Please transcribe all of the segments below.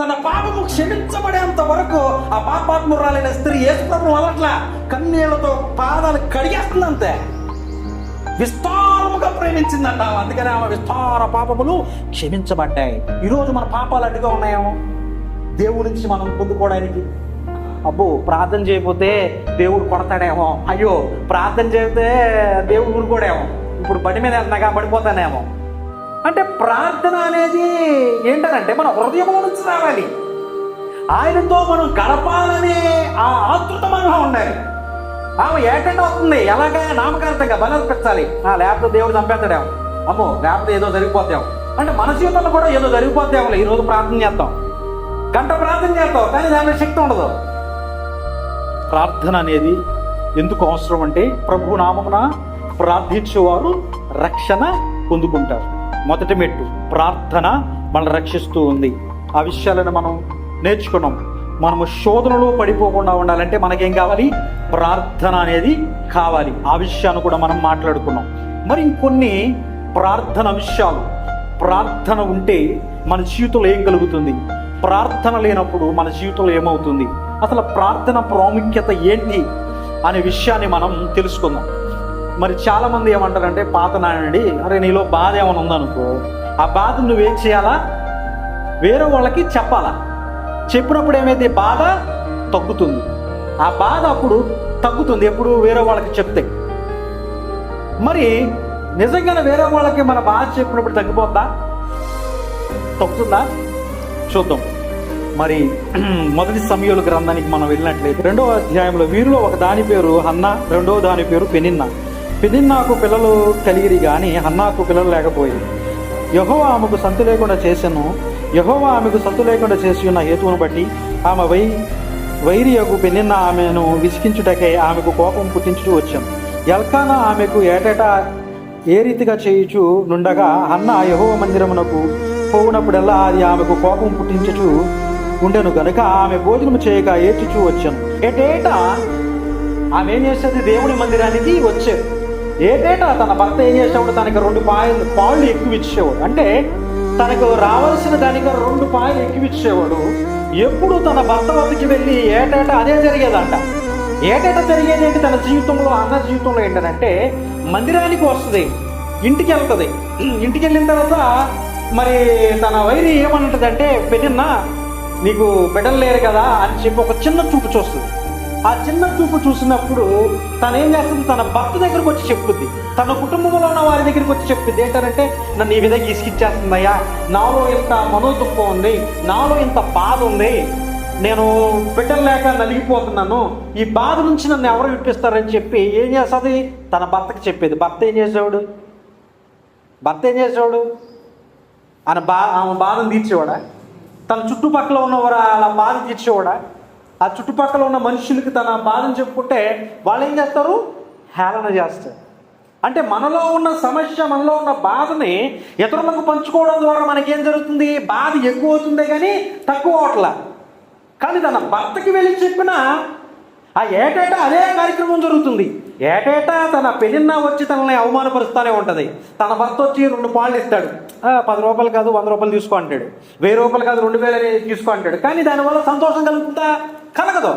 తన పాపము క్షమించబడేంత వరకు ఆ పాపాత్మురాలైన స్త్రీ యేసుప్రభువు వదలట్లా, కన్నీళ్లతో పాదాలు కడిగేస్తుందంతే. విస్తారముగా ప్రేమించిందంట, అందుకని ఆమె విస్తార పాపములు క్షమించబడ్డాయి. ఈరోజు మన పాపాలు అడ్డుగా ఉన్నాయేమో దేవుడి నుంచి మనం పొందుకోవడానికి. అబ్బో ప్రార్థన చేయకపోతే దేవుడు కొడతాడేమో, అయ్యో ప్రార్థన చేస్తే దేవుడు ఊరుకోడేమో, ఇప్పుడు బండి మీద వెళ్తున్నాగా పడిపోతానేమో. అంటే ప్రార్థన అనేది ఏంటంటే మన హృదయంలో నుంచి రావాలి, ఆయనతో మనం గడపాలనే ఆ ఆతృత మనలో ఉండాలి. ఆమె ఏటంటే వస్తుంది, ఎలాగా నామకార్థంగా బలర్పించాలి, లేకపోతే దేవుడు చంపేస్తాడేమో, అమ్మో లేకపోతే ఏదో జరిగిపోతాం అంటే మన జీవితంలో కూడా ఏదో జరిగిపోతామో. ఈరోజు ప్రార్థన చేస్తాం, గంట ప్రార్థన చేస్తాం, కానీ దాని శక్తి ఉండదు. ప్రార్థన అనేది ఎందుకు అవసరం అంటే ప్రభు నామమున ప్రార్థించేవారు రక్షణ పొందుకుంటారు. మొదటి మెట్టు ప్రార్థన మనల్ని రక్షిస్తూ ఉంది. ఆ విషయాలను మనం నేర్చుకున్నాం. మనము శోధనలో పడిపోకుండా ఉండాలంటే మనకేం కావాలి? ప్రార్థన అనేది కావాలి. ఆ విషయాన్ని కూడా మనం మాట్లాడుకున్నాం. మరి ఇంకొన్ని ప్రార్థన విషయాలు, ప్రార్థన ఉంటే మన జీవితంలో ఏం కలుగుతుంది, ప్రార్థన లేనప్పుడు మన జీవితంలో ఏమవుతుంది, అసలు ప్రార్థన ప్రాముఖ్యత ఏంటి అనే విషయాన్ని మనం తెలుసుకుందాం. మరి చాలామంది ఏమంటారంటే పాత నాయనండి, అరే నీలో బాధ ఏమైనా ఉందనుకో, ఆ బాధ నువ్వేం చేయాలా? వేరే వాళ్ళకి చెప్పాలా. చెప్పినప్పుడు ఏమైతే బాధ తగ్గుతుంది. ఆ బాధ అప్పుడు తగ్గుతుంది ఎప్పుడు వేరే వాళ్ళకి చెప్తే. మరి నిజంగానే వేరే వాళ్ళకి మన బాధ చెప్పినప్పుడు తగ్గిపోద్దా, తగ్గుతుందా? చూద్దాం. మరి మొదటి సమూయేలు గ్రంథానికి మనం వెళ్ళినట్లయితే 2వ అధ్యాయంలో వీరిలో ఒక దాని పేరు హన్నా, 2వ దాని పేరు పెనిన్నా. పెనిన్నాకు పిల్లలు కలిగిరి కానీ హన్నాకు పిల్లలు లేకపోయింది. యెహోవా ఆమెకు సంతు లేకుండా చేసెను. యెహోవా ఆమెకు సంతు లేకుండా చేసి ఉన్న హేతువును బట్టి ఆమె వైరియగు పెనిన్నా ఆమెను విసికించుటకై ఆమెకు కోపం పుట్టించుతూ వచ్చాను. ఎల్కానా ఆమెకు ఏటేటా ఏ రీతిగా చేయుచు నుండగా హన్నా యెహోవా మందిరమునకు పోవునప్పుడల్లా అది ఆమెకు కోపం పుట్టించుచు ఉండెను గనుక ఆమె భోజనము చేయక ఏడ్చుచూ వచ్చాను. ఏటేటా ఆమె ఏం చేసేది? దేవుని మందిరానికి వచ్చేది. ఏటేటా తన భర్త ఏం చేసేవాడు? తనకి 2 పాళ్ళు ఎక్కువ ఇచ్చేవాడు. అంటే తనకు రావాల్సిన దానికి 2 పాయలు ఎక్కువ ఇచ్చేవాడు. ఎప్పుడు తన భర్త వద్దకి వెళ్ళి ఏటేటా అదే జరిగేదంట. ఏటేటా జరిగేది ఏంటి? తన జీవితంలో, అన్న జీవితంలో ఏంటంటే మందిరానికి వస్తుంది, ఇంటికి వెళ్తుంది. ఇంటికి వెళ్ళిన తర్వాత మరి తన వైరి ఏమంటుందంటే, పెనిన్నా నీకు బిడ్డలు లేరు కదా అని చెప్పి ఒక చిన్న చూపు చూస్తుంది. ఆ చిన్న చూపు చూసినప్పుడు తను ఏం చేస్తుంది? తన భర్త దగ్గరకు వచ్చి చెప్పుద్ది, తన కుటుంబంలో ఉన్న వారి దగ్గరికి వచ్చి చెప్పుద్ది. ఏంటంటే నన్ను ఈ విధంగా ఇసుకిచ్చేస్తుందయ్యా, నాలో ఇంత మనోదుఖం ఉంది, నాలో ఇంత బాధ ఉంది, నేను బిడ్డలు లేక నలిగిపోతున్నాను, ఈ బాధ నుంచి నన్ను ఎవరు విప్పిస్తారని చెప్పి ఏం చేస్తుంది? తన భర్తకి చెప్పేది. భర్త ఏం చేసేవాడు? ఆమె బాధను తీర్చేవాడా? తన చుట్టుపక్కల ఉన్నవారు అలా బాధ తీర్చేవాడా? ఆ చుట్టుపక్కల ఉన్న మనుషులకి తన బాధను చెప్పుకుంటే వాళ్ళు ఏం చేస్తారు? హేళన చేస్తారు. అంటే మనలో ఉన్న సమస్య, మనలో ఉన్న బాధని ఇతరులకు పంచుకోవడం ద్వారా మనకేం జరుగుతుంది? బాధ ఎక్కువ అవుతుందే కానీ తక్కువ అవట్లా. కానీ తన భర్తకి వెళ్ళి చెప్పినా ఆ ఏటేటా అదే కార్యక్రమం జరుగుతుంది. ఏటేటా తన పెనిన్నా వచ్చి తనని అవమానపరుస్తూనే ఉంటుంది. తన భర్త వచ్చి 2 పాళ్ళు ఇస్తాడు, 10 రూపాయలు కాదు 100 రూపాయలు తీసుకో అంటాడు, 1000 రూపాయలు కాదు 2000 తీసుకో అంటాడు. కానీ దానివల్ల సంతోషం కలుగుతుందా? కలగదు.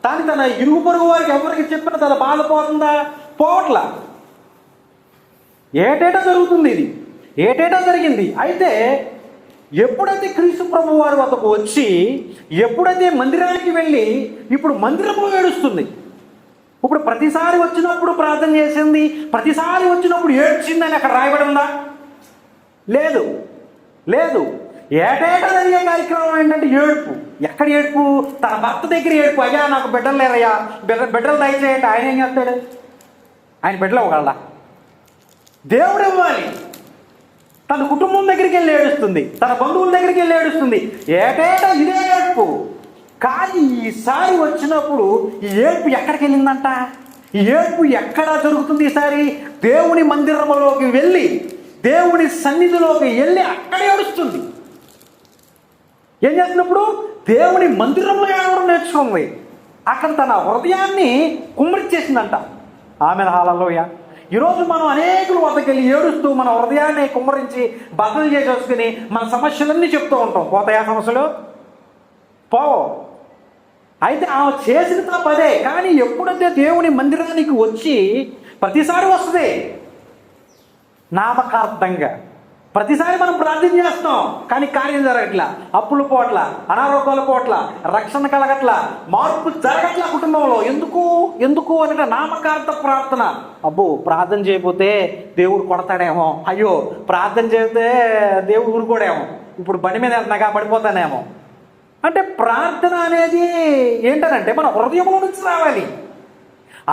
కానీ తన ఇరుగు పొరుగు వారికి ఎవరికి చెప్పినా తన బాధ పోతుందా? పోవట్లా. ఏటేటా జరుగుతుంది ఇది, ఏటేటా జరిగింది. అయితే ఎప్పుడైతే క్రీస్తు ప్రభు వారి వద్దకు వచ్చి, ఎప్పుడైతే మందిరానికి వెళ్ళి ఇప్పుడు మందిరంలో ఏడుస్తుంది, ఇప్పుడు ప్రతిసారి వచ్చినప్పుడు ప్రార్థన చేసింది, ప్రతిసారి వచ్చినప్పుడు ఏడ్చిందని అక్కడ రాయబడి ఉందా? లేదు, లేదు. ఏటేటా జరిగే కార్యక్రమం ఏంటంటే ఏడుపు. ఎక్కడ ఏడుపు? తన భర్త దగ్గర ఏడుపు. అయ్యా నాకు బిడ్డలు లేరయ్యా, బిడ్డలు దయచేయండి. ఆయన ఏం చేస్తాడు? ఆయన బిడ్డలు ఇవ్వగలడా? దేవుడు ఇవ్వాలి. తన కుటుంబం దగ్గరికి వెళ్ళి ఏడుస్తుంది, తన బంధువుల దగ్గరికి వెళ్ళి ఏడుస్తుంది. ఏటేటా ఇదే ఏడుపు. కానీ ఈసారి వచ్చినప్పుడు ఈ ఏడుపు ఎక్కడికి వెళ్ళిందంట? ఈ ఏడుపు ఎక్కడ జరుగుతుంది? ఈసారి దేవుని మందిరంలోకి వెళ్ళి, దేవుని సన్నిధిలోకి వెళ్ళి అక్కడ ఏడుస్తుంది. ఏం చేస్తున్నప్పుడు? దేవుని మందిరంలో ఏడవడం నేర్చుకుంది. అక్కడ తన హృదయాన్ని కుమ్మరిచ్చేసిందంట. ఆమె హల్లెలూయా. ఈరోజు మనం అనేకుల వద్దకు వెళ్ళి ఏడుస్తూ మన హృదయాన్ని కుమ్మరించి బద్దలు చేసేసుకుని మన సమస్యలన్నీ చెప్తూ ఉంటాం. పోతాయా సమస్యలు? పోవు. అయితే ఆమె చేసిన తప్పు అదే. కానీ ఎప్పుడైతే దేవుని మందిరానికి వచ్చి ప్రతిసారి వస్తుంది నామకార్థంగా, ప్రతిసారి మనం ప్రార్థన చేస్తాం కానీ కార్యం జరగట్లా, అప్పుల పోట్ల, అనారోగ్యాల పోట్ల, రక్షణ కలగట్ల, మార్పు జరగట్లా కుటుంబంలో. ఎందుకు అంటే నామకార్థ ప్రార్థన. అబ్బో ప్రార్థన చేయకపోతే దేవుడు కొడతాడేమో, అయ్యో ప్రార్థన చేస్తే దేవుడు ఊరుకోడేమో, ఇప్పుడు బండి మీద వెళ్తున్నాగా పడిపోతానేమో. అంటే ప్రార్థన అనేది ఏంటనంటే మన హృదయంలో నుంచి రావాలి.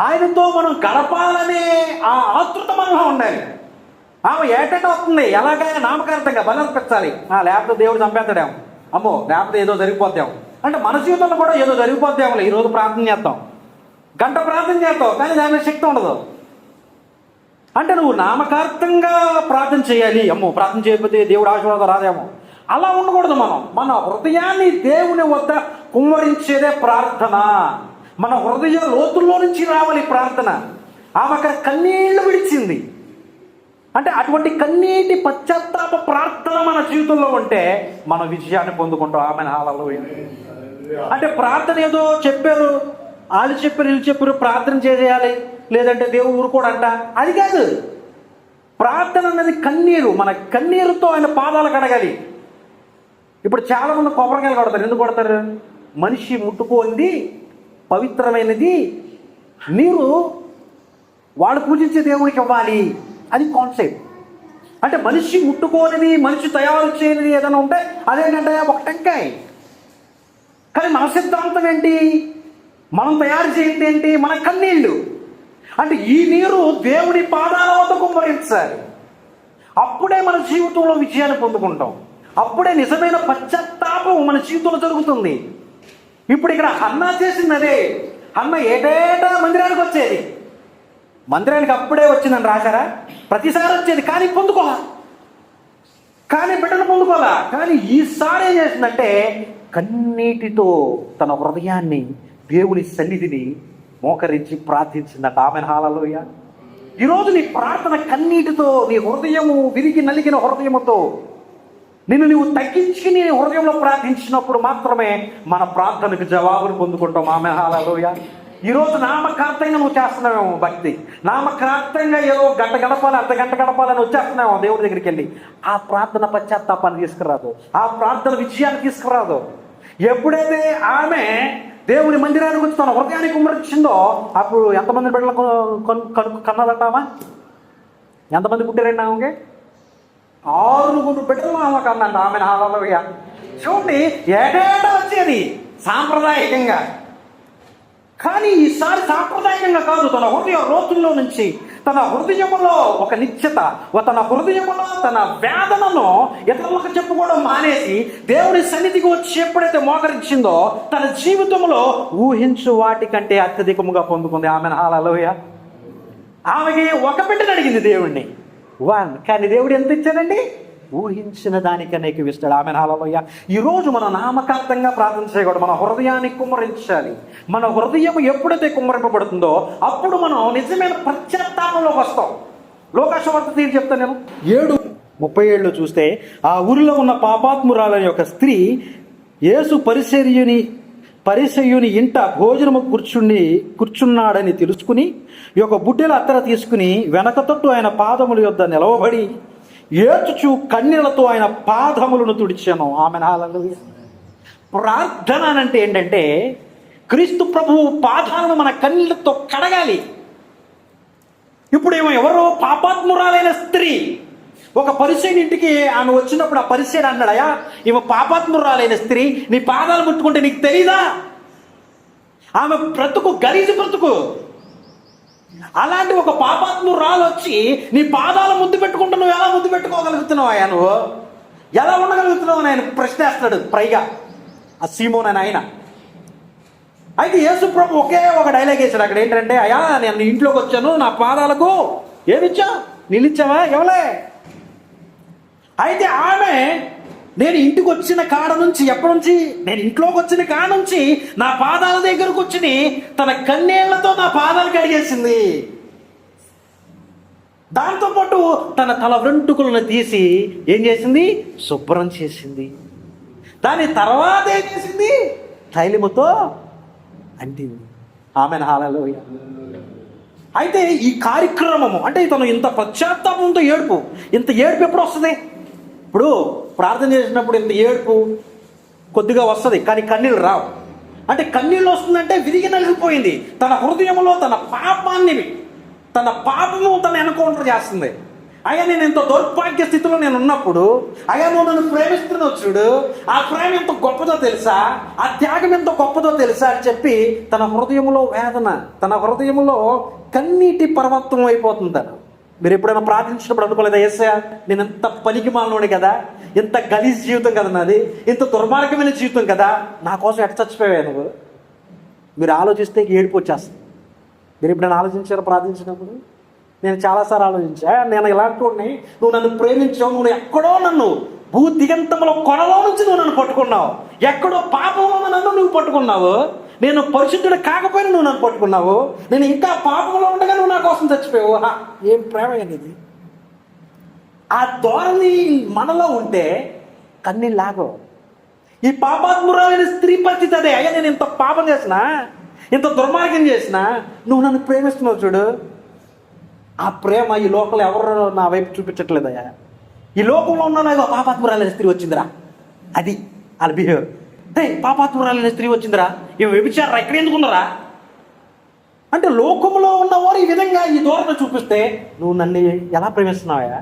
ఆయనతో మనం గడపాలనే ఆ ఆతృత మనలో ఉండాలి. ఆమె ఏటంటే వస్తుంది ఎలాగైనా నామకార్థంగా బలర్పించాలి. లేకపోతే దేవుడు చంపేస్తాడేమో, అమ్మో లేకపోతే ఏదో జరిగిపోద్దాం అంటే మన జీవితంలో కూడా ఏదో జరిగిపోద్దామో. ఈరోజు ప్రార్థన చేస్తాం, గంట ప్రార్థన చేస్తావు కానీ దాని మీద శక్తి ఉండదు. అంటే నువ్వు నామకార్థంగా ప్రార్థన చేయాలి. అమ్మో ప్రార్థన చేయకపోతే దేవుడు ఆశీర్వాదం రాదేమో, అలా ఉండకూడదు. మన హృదయాన్ని దేవుని వద్ద కుమ్మరించేదే ప్రార్థన. మన హృదయ లోతుల్లో నుంచి రావాలి ప్రార్థన. ఆమె అక్కడ కన్నీళ్లు విడిచింది. అంటే అటువంటి కన్నీటి పశ్చాత్తాప ప్రార్థన మన జీవితంలో ఉంటే మన విజయాన్ని పొందుకుంటాం. ఆమెను హల్లెలూయా. అంటే ప్రార్థన ఏదో చెప్పారు, వాళ్ళు చెప్పారు, వీళ్ళు చెప్పారు, ప్రార్థన చేసేయాలి లేదంటే దేవుడు ఊరుకోడంట, అది కాదు. ప్రార్థన అనేది కన్నీరు. మన కన్నీరుతో ఆయన పాదాలు కడగాలి. ఇప్పుడు చాలామంది కొబ్బరికాయలు కొడతారు. ఎందుకు కొడతారు? మనిషి ముట్టుకోంది పవిత్రమైనది నీరు వాడు పూజించే దేవుడికి ఇవ్వాలి, అది కాన్సెప్ట్. అంటే మనిషి ముట్టుకోనిది, మనిషి తయారు చేయనిది ఏదైనా ఉంటే అదేంటంటే ఒక టెంకాయ. కానీ మన సిద్ధాంతం ఏంటి? మనం తయారు చేయండి ఏంటి? మన కన్నీళ్ళు. అంటే ఈ నీరు దేవుడి పాదాల వద్ద కుమ్మరించాలి. అప్పుడే మన జీవితంలో విజయాన్ని పొందుకుంటాం. అప్పుడే నిజమైన పశ్చాత్తాపం మన జీవితంలో జరుగుతుంది. ఇప్పుడు ఇక్కడ హన్నా చేసింది అదే. హన్నా ఏటేటా మందిరానికి వచ్చేది. మందిరానికి అప్పుడే వచ్చిందని రాశారా? ప్రతిసారి వచ్చేది కానీ పొందుకోవాలా, కానీ బిడ్డను పొందుకోవాలా. కానీ ఈసారి ఏం చేసిందంటే కన్నీటితో తన హృదయాన్ని దేవుని సన్నిధిని మోకరించి ప్రార్థించిందట. ఆమెను హల్లెలూయా. ఈరోజు నీ ప్రార్థన కన్నీటితో, నీ హృదయము విరిగి నలిగిన హృదయముతో నిన్ను నువ్వు తగ్గించి నీ హృదయంలో ప్రార్థించినప్పుడు మాత్రమే మన ప్రార్థనకు జవాబును పొందుకుంటాం. ఆమెను హల్లెలూయా. ఈరోజు నామకార్థంగా నువ్వు చేస్తున్నావేమో భక్తి, నామకార్థంగా ఏదో గంట గడపాలి, అర్ధగంట గడపాలని వచ్చేస్తున్నావేమో దేవుడి దగ్గరికి వెళ్ళి. ఆ ప్రార్థన పశ్చాత్తాపాన్ని తీసుకురాదు, ఆ ప్రార్థన విజయాన్ని తీసుకురాదు. ఎప్పుడైతే ఆమె దేవుని మందిరానికి వచ్చి తన హృదయాన్ని కుమ్మరించిందో అప్పుడు ఎంతమంది బిడ్డలకు కన్నదంటామా? ఎంతమంది పుట్టారండి ఆమెకి? 6 బిడ్డలు ఆమె కన్నంట. ఆమెను హల్లెలూయా. చూడండి, ఏటేటా వచ్చేది సాంప్రదాయకంగా. కానీ ఈసారి సాంప్రదాయకంగా కాదు, తన హృదయ లోతుల్లో నుంచి, తన హృదయంలో ఒక నిశ్చత, తన హృదయంలో తన వేదనను ఇతరులకు చెప్పుకోవడం మానేసి దేవుని సన్నిధికి వచ్చి ఎప్పుడైతే మోకరించిందో తన జీవితంలో ఊహించు వాటికంటే అత్యధికముగా పొందుకుంది. ఆమెను హల్లెలూయా. ఆమెకి ఒక బిడ్డను అడిగింది దేవుణ్ణి, 1. కానీ దేవుడు ఎంత ఇచ్చాడండి? ఊహించిన దానికన్నా ఎక్కువ ఇస్తాడు. ఆమెను హల్లెలూయా. ఈరోజు మనం నామకార్థంగా ప్రార్థన చేయకూడదు, మన హృదయాన్ని కుమ్మరించాలి. మన హృదయం ఎప్పుడైతే కుమ్మరింపబడుతుందో అప్పుడు మనం నిజమైన పశ్చాత్తాపంలోకి వస్తాం. లోకాసువార్త తీరు చెప్తాను నేను 7:37 చూస్తే, ఆ ఊరిలో ఉన్న పాపాత్మురాలని యొక్క స్త్రీ యేసు పరిసయ్యుని ఇంట భోజనము కూర్చున్నాడని తెలుసుకుని ఒక బుడ్డెల అత్తర తీసుకుని వెనక తట్టు ఆయన పాదముల యొద్ద నిలవబడి ఏడ్చుచు కన్నీళ్లతో ఆయన పాదములను తుడిచాను. ఆమెను హల్లెలూయా. ప్రార్థన అంటే ఏంటంటే క్రీస్తు ప్రభువు పాదాలను మన కన్నీళ్లతో కడగాలి. ఇప్పుడు ఎవరో పాపాత్మురాలైన స్త్రీ ఒక పరిసయ్యుని ఇంటికి ఆమె వచ్చినప్పుడు ఆ పరిసయ్యుడు అన్నాడయా, ఈమె పాపాత్మురాలైన స్త్రీ, నీ పాదాలు ముట్టుకుంటే నీకు తెలీదా? ఆమె బ్రతుకు గలీజు బ్రతుకు. అలాంటి ఒక పాపాత్మురాలు వచ్చి నీ పాదాలు ముద్దు పెట్టుకుంటూ నువ్వు ఎలా ముద్దు పెట్టుకోగలుగుతున్నావు? నువ్వు ఎలా ఉండగలుగుతున్నావు అని ఆయన ప్రశ్నేస్తాడు. పైగా ఆ సీమోన్ అని ఆయన. అయితే యేసు ప్రభు ఒకే ఒక డైలాగ్ వేశాడు అక్కడ. ఏంటంటే, అయ్యా నేను ఇంట్లోకి వచ్చాను, నా పాదాలకు ఏమిచ్చా? నిలిచావా? ఎవలే. అయితే ఆమె నేను ఇంటికి వచ్చిన కాడ నుంచి, ఎప్పటి నుంచి? నేను ఇంట్లోకి వచ్చిన కాడ నుంచి నా పాదాల దగ్గరకు వచ్చి తన కన్నీళ్లతో నా పాదాలు కడిగేసింది. దాంతోపాటు తన తల వెంట్రుకలను తీసి ఏం చేసింది? శుభ్రం చేసింది. దాని తర్వాత ఏం చేసింది? తైలముతో అంటింది. Amen hallelujah. అయితే ఈ కార్యక్రమము అంటే ఇతను ఇంత పశ్చాత్తాపంతో ఇంత ఏడుపు ఎప్పుడు వస్తుంది? ఇప్పుడు ప్రార్థన చేసినప్పుడు ఇంత ఏడుపు కొద్దిగా వస్తుంది, కానీ కన్నీళ్ళు రావు. అంటే కన్నీళ్ళు వస్తుందంటే విరిగి నలిగిపోయింది. తన హృదయంలో తన పాపము తను ఎన్కౌంటర్ చేస్తుంది. అయ్యా, నేను ఎంతో దౌర్భాగ్య స్థితిలో నేను ఉన్నప్పుడు, అయ్యా నువ్వు నన్ను ప్రేమిస్తున్నావు చూడు, ఆ ప్రేమ ఎంత గొప్పదో తెలుసా, ఆ త్యాగం ఎంత గొప్పదో తెలుసా అని చెప్పి తన హృదయంలో వేదన, తన హృదయంలో కన్నీటి పర్వతం అయిపోతుంది తను. మీరు ఎప్పుడైనా ప్రార్థించినప్పుడు అనుకోలేదా, యేసయ్యా నేను ఎంత పనికి మాలోని కదా, ఎంత గలీజ్ జీవితం కదా నాది, ఎంత దుర్మార్గమైన జీవితం కదా, నా కోసం ఎట్ట చచ్చిపోయావు నువ్వు? మీరు ఆలోచిస్తే ఏడుపు వచ్చేస్తుంది. మీరు ఎప్పుడైనా ఆలోచించారో ప్రార్థించినప్పుడు? నేను చాలాసార్లు ఆలోచించా. నేను ఇలాంటి వాడిని, నువ్వు నన్ను ప్రేమించావు, నువ్వు ఎక్కడో నన్ను భూ దిగంతంలో కొనలో నుంచి నువ్వు నన్ను పట్టుకున్నావు, ఎక్కడో పాపంలో నన్ను నువ్వు పట్టుకున్నావు, నేను పరిశుద్ధుడు కాకపోయినా నువ్వు నన్ను పట్టుకున్నావు, నేను ఇంకా పాపంలో ఉండగా నువ్వు నా కోసం చచ్చిపోయావు. ఏం ప్రేమ అనేది! ఆ ధోరణి మనలో ఉంటే కన్నీళ్ళు లాగవు. ఈ పాపాత్మురాలైన స్త్రీ పరిస్థితి అదే. అయ్యా నేను ఇంత పాపం చేసినా, ఇంత దుర్మార్గం చేసినా నువ్వు నన్ను ప్రేమిస్తున్నావు చూడు. ఆ ప్రేమ ఈ లోకంలో ఎవరు నా వైపు చూపించట్లేదయ్యా. ఈ లోకంలో ఉన్న పాపాత్మురాలైన స్త్రీ వచ్చిందిరా, అది వాళ్ళ బిహేవియర్. అంటే పాపాత్మురాలైన స్త్రీ వచ్చిందిరా, ఇవి వ్యభిచారా, ఇక్కడ ఎందుకున్నారా అంటే లోకంలో ఉన్నవారు ఈ విధంగా ఈ ధోరణి చూపిస్తే నువ్వు నన్ను ఎలా ప్రేమిస్తున్నావా?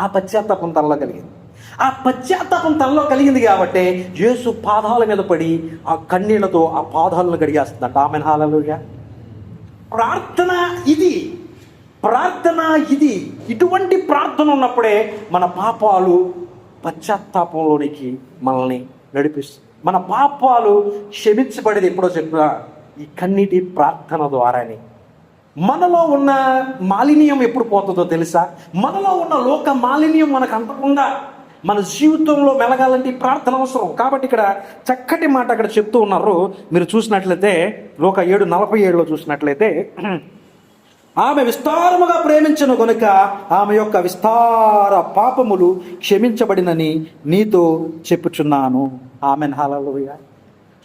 ఆ పశ్చాత్తాపం తనలో కలిగింది. ఆ పశ్చాత్తాపం తనలో కలిగింది కాబట్టి యేసు పాదాల మీద పడి ఆ కన్నీళ్లతో ఆ పాదాలను గడిగేస్తుందంట. Amen hallelujah. ప్రార్థన ఇది. ఇటువంటి ప్రార్థన ఉన్నప్పుడే మన పాపాలు పశ్చాత్తాపంలోనికి మనల్ని నడిపిస్తుంది. మన పాపాలు క్షమించబడేది ఎప్పుడో చెప్పిన ఈ కన్నీటి ప్రార్థన ద్వారానే. మనలో ఉన్న మాలిన్యం ఎప్పుడు పోతుందో తెలుసా? మనలో ఉన్న లోక మాలిన్యం మనకు అంతకుండా మన జీవితంలో మెలగాలంటే ప్రార్థన అవసరం. కాబట్టి ఇక్కడ చక్కటి మాట అక్కడ చెప్తూ ఉన్నారు. మీరు చూసినట్లయితే లోక 7:47 చూసినట్లయితే, ఆమె విస్తారముగా ప్రేమించను గనుక ఆమె యొక్క విస్తార పాపములు క్షమించబడినని నీతో చెప్పుచున్నాను. Amen hallelujah.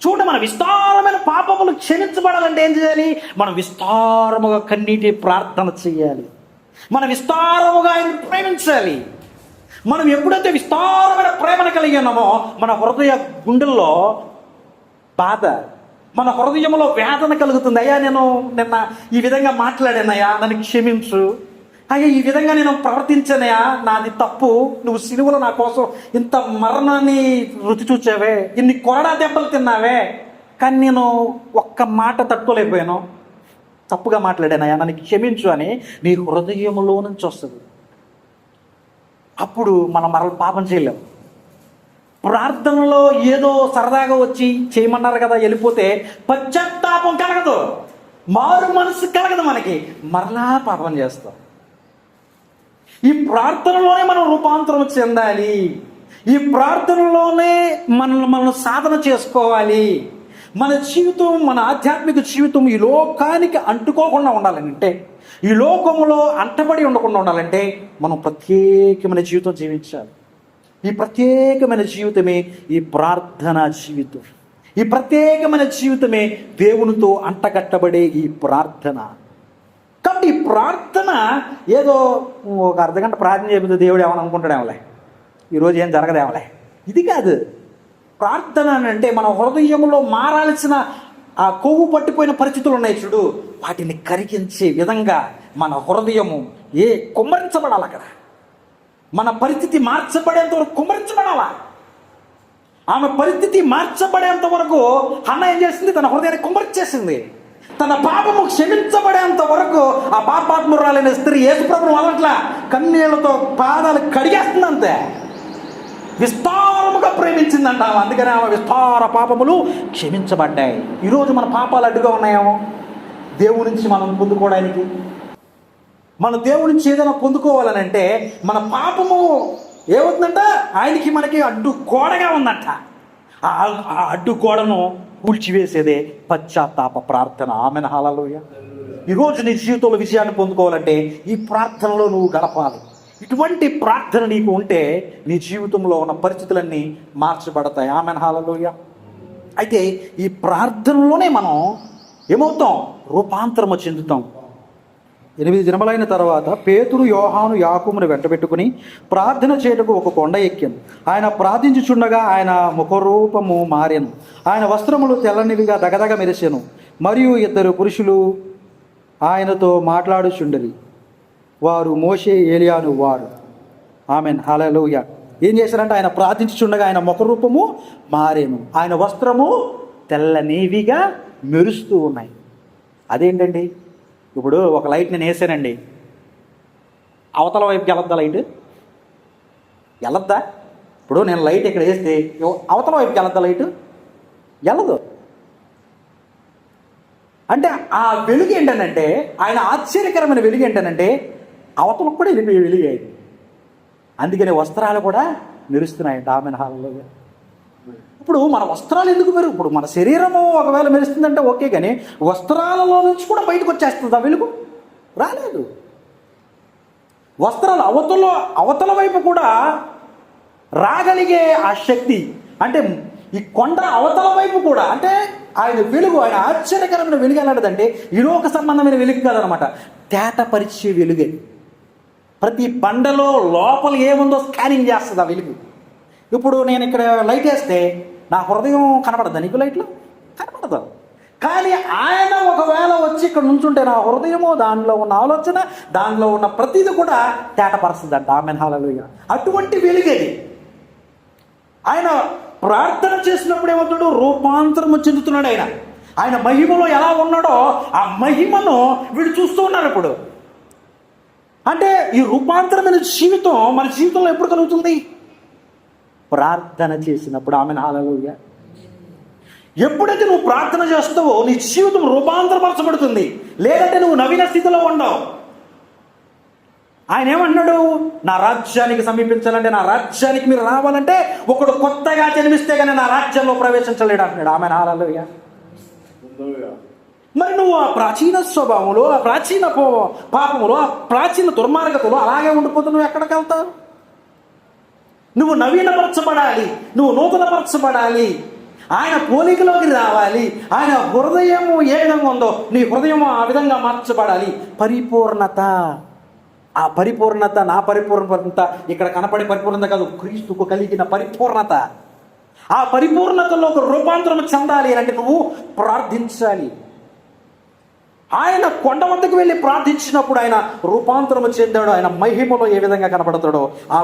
చూడండి, మన విస్తారమైన పాపములు క్షమించబడాలంటే ఏం చేయాలి? మనం విస్తారముగా కన్నీటి ప్రార్థన చేయాలి. మనం విస్తారముగా ఆయన ప్రేమించాలి. మనం ఎప్పుడైతే విస్తారమైన ప్రేమను కలిగి ఉన్నామో మన హృదయ గుండెల్లో బాధ, మన హృదయంలో వేదన కలుగుతుంది. అయ్యా నేను నిన్న ఈ విధంగా మాట్లాడానయ్యా, నన్ను క్షమించు. అయ్యా ఈ విధంగా నేను ప్రవర్తించానయ్యా, నాది తప్పు. నువ్వు సిలువలో నా కోసం ఇంత మరణాన్ని రుచి చూచావే, ఇన్ని కొరడా దెబ్బలు తిన్నావే, కానీ నేను ఒక్క మాట తట్టుకోలేకపోయాను, తప్పుగా మాట్లాడానయ్యా, నన్ను క్షమించు అని నీ హృదయంలో నుంచి వస్తుంది. అప్పుడు మనం మరల పాపం చేయలేం. ప్రార్థనలో ఏదో సరదాగా వచ్చి చేయమన్నారు కదా వెళ్ళిపోతే పశ్చాత్తాపం కలగదు, మారు మనసు కలగదు, మనకి మరలా పాపం చేస్తాం. ఈ ప్రార్థనలోనే మనం రూపాంతరం చెందాలి. ఈ ప్రార్థనలోనే మనం సాధన చేసుకోవాలి. మన జీవితం, మన ఆధ్యాత్మిక జీవితం ఈ లోకానికి అంటుకోకుండా ఉండాలంటే, ఈ లోకంలో అంటబడి ఉండకుండా ఉండాలంటే మనం ప్రత్యేకమైన జీవితం జీవించాలి. ఈ ప్రత్యేకమైన జీవితమే ఈ ప్రార్థనా జీవితం. ఈ ప్రత్యేకమైన జీవితమే దేవునితో అంటగట్టబడే ఈ ప్రార్థన. కాబట్టి ఈ ప్రార్థన ఏదో ఒక అర్ధగంట ప్రార్థన చేయబోతే దేవుడు ఏమని అనుకుంటాడేమలే, ఈరోజు ఏం జరగదేమలే, ఇది కాదు. ప్రార్థన అంటే మన హృదయంలో మారాల్సిన ఆ కొవ్వు పట్టిపోయిన పరిస్థితులు ఉన్నాయి చూడు, వాటిని కరిగించే విధంగా మన హృదయము కుమ్మరించబడాలి. అక్కడ మన పరిస్థితి మార్చబడేంత వరకు కుమ్మరించబడాలా. ఆమె పరిస్థితి మార్చబడేంత వరకు హన్న ఏం చేసింది? తన హృదయాన్ని కుమ్మరించేసింది. తన పాపము క్షమించబడేంత వరకు ఆ పాపాత్మురాలైన స్త్రీ యేసుప్రభుని వదలట్ల, కన్నీళ్లతో పాదాలు కడిగేస్తుంది. అంతే విస్తారముగా ప్రేమించిందంట. అందుకని ఆమె విస్తార పాపములు క్షమించబడ్డాయి. ఈరోజు మన పాపాలు అడ్డుగా ఉన్నాయేమో దేవుడి నుంచి మనం పొందుకోవడానికి. మన దేవుడి నుంచి ఏదైనా పొందుకోవాలని అంటే మన పాపము ఏమవుతుందంట? ఆయనకి మనకి అడ్డు గోడగా ఉందంట. ఆ అడ్డు గోడను కూల్చివేసేదే పశ్చాత్తాప ప్రార్థన. Amen hallelujah. ఈరోజు నీ జీవితంలో విజయాన్ని పొందుకోవాలంటే ఈ ప్రార్థనలో నువ్వు గడపాలి. ఇటువంటి ప్రార్థన నీకు ఉంటే నీ జీవితంలో ఉన్న పరిస్థితులన్నీ మార్చబడతాయి. Amen hallelujah. అయితే ఈ ప్రార్థనలోనే మనం ఏమవుతాం? రూపాంతరము చెందుతాం. 8 దినములైన తర్వాత పేతురు, యోహాను, యాకోబును వెంటబెట్టుకుని ప్రార్థన చేయుటకు ఒక కొండ ఎక్కాను. ఆయన ప్రార్థించుచుండగా ఆయన ముఖరూపము మారెను. ఆయన వస్త్రములు తెల్లనివిగా దగదగ మెరిసెను. మరియు 2 పురుషులు ఆయనతో మాట్లాడుచుండిరి. వారు మోషే, ఏలియాను వారు. ఆమెన్, హల్లెలూయా. ఏం చేశారంటే ఆయన ప్రార్థించుచుండగా ఆయన ముఖరూపము మారేను, ఆయన వస్త్రము తెల్లనివిగా మెరుస్తూ ఉన్నాయి. అదేంటండి? ఇప్పుడు ఒక లైట్ నేను వేసానండి, అవతల వైపుకి వెళ్ళొద్దా? లైట్ వెళ్ళొద్దా? ఇప్పుడు నేను లైట్ ఇక్కడ వేస్తే అవతల వైపుకి వెళ్ళొద్దా? లైట్ వెళ్ళదు. అంటే ఆ వెలుగు ఏంటనంటే, ఆయన ఆశ్చర్యకరమైన వెలుగు ఏంటనంటే అవతలకు కూడా వెలుగాయి. అందుకని వస్త్రాలు కూడా మెరుస్తున్నాయంట. ఆమెన్, హల్లెలూయా. ఇప్పుడు మన వస్త్రాలు ఎందుకు ఇప్పుడు మన శరీరము ఒకవేళ మెరుస్తుందంటే ఓకే, కానీ వస్త్రాలలో నుంచి కూడా బయటకు వచ్చేస్తుంది ఆ వెలుగు? రాలేదు. వస్త్రాలు అవతల వైపు కూడా రాగలిగే ఆ శక్తి, అంటే ఈ కొండ అవతల వైపు కూడా, అంటే ఆయన వెలుగు, ఆయన ఆశ్చర్యకరమైన వెలుగు ఎలాంటిదంటే ఇలోక సంబంధమైన వెలుగు కాదనమాట, తేటపరిచే వెలుగే. ప్రతి బండలో లోపల ఏముందో స్కానింగ్ చేస్తుంది ఆ వెలుగు. ఇప్పుడు నేను ఇక్కడ లైట్ వేస్తే నా హృదయం కనపడదా? నీకు లైట్లో కనపడదు. కానీ ఆయన ఒకవేళ వచ్చి ఇక్కడ నుంచుంటే నా హృదయము, దానిలో ఉన్న ఆలోచన, దానిలో ఉన్న ప్రతిది కూడా తేటపరుస్తుందంట. ఆమెన్, హల్లెలూయా. అటువంటి వెలుగేది. ఆయన ప్రార్థన చేసినప్పుడు ఏమవుతాడు? రూపాంతరము చెందుతున్నాడు. ఆయన మహిమలో ఎలా ఉన్నాడో ఆ మహిమను వీడు చూస్తూ ఉన్నారు. ఇప్పుడు అంటే ఈ రూపాంతరమైన జీవితం మన జీవితంలో ఎప్పుడు కలుగుతుంది? ప్రార్థన చేసినప్పుడు. ఆమెన్, హల్లెలూయా. ఎప్పుడైతే నువ్వు ప్రార్థన చేస్తావో నీ జీవితం రూపాంతరపరచబడుతుంది. లేదంటే నువ్వు నవీన స్థితిలో ఉండవు. ఆయన ఏమన్నాడు? నా రాజ్యానికి సమీపించాలంటే, నా రాజ్యానికి మీరు రావాలంటే ఒకడు కొత్తగా జన్మిస్తే కానీ నా రాజ్యంలో ప్రవేశించలేడు అంటున్నాడు. ఆమెన్, హల్లెలూయా. మరి నువ్వు ఆ ప్రాచీన స్వభావంలో, ఆ ప్రాచీన పాపములో, ఆ ప్రాచీన దుర్మార్గతలో అలాగే ఉండిపోతున్నావు. ఎక్కడికి వెళ్తావు? నువ్వు నవీనపరచబడాలి, నువ్వు నూతనపరచబడాలి, ఆయన పోలికలోకి రావాలి. ఆయన హృదయము ఏ విధంగా ఉందో నీ హృదయము ఆ విధంగా మార్చబడాలి. పరిపూర్ణత, ఆ పరిపూర్ణత, నా పరిపూర్ణత ఇక్కడ కనపడే పరిపూర్ణత కాదు, క్రీస్తుకు కలిగిన పరిపూర్ణత. ఆ పరిపూర్ణతలో ఒక రూపాంతరం చెందాలి అంటే నువ్వు ప్రార్థించాలి. ఆయన కొండ వద్దకు వెళ్ళి ప్రార్థించినప్పుడు ఆయన రూపాంతరము చెందాడు. ఆయన మహిమలో ఏ విధంగా కనపడతాడో ఆ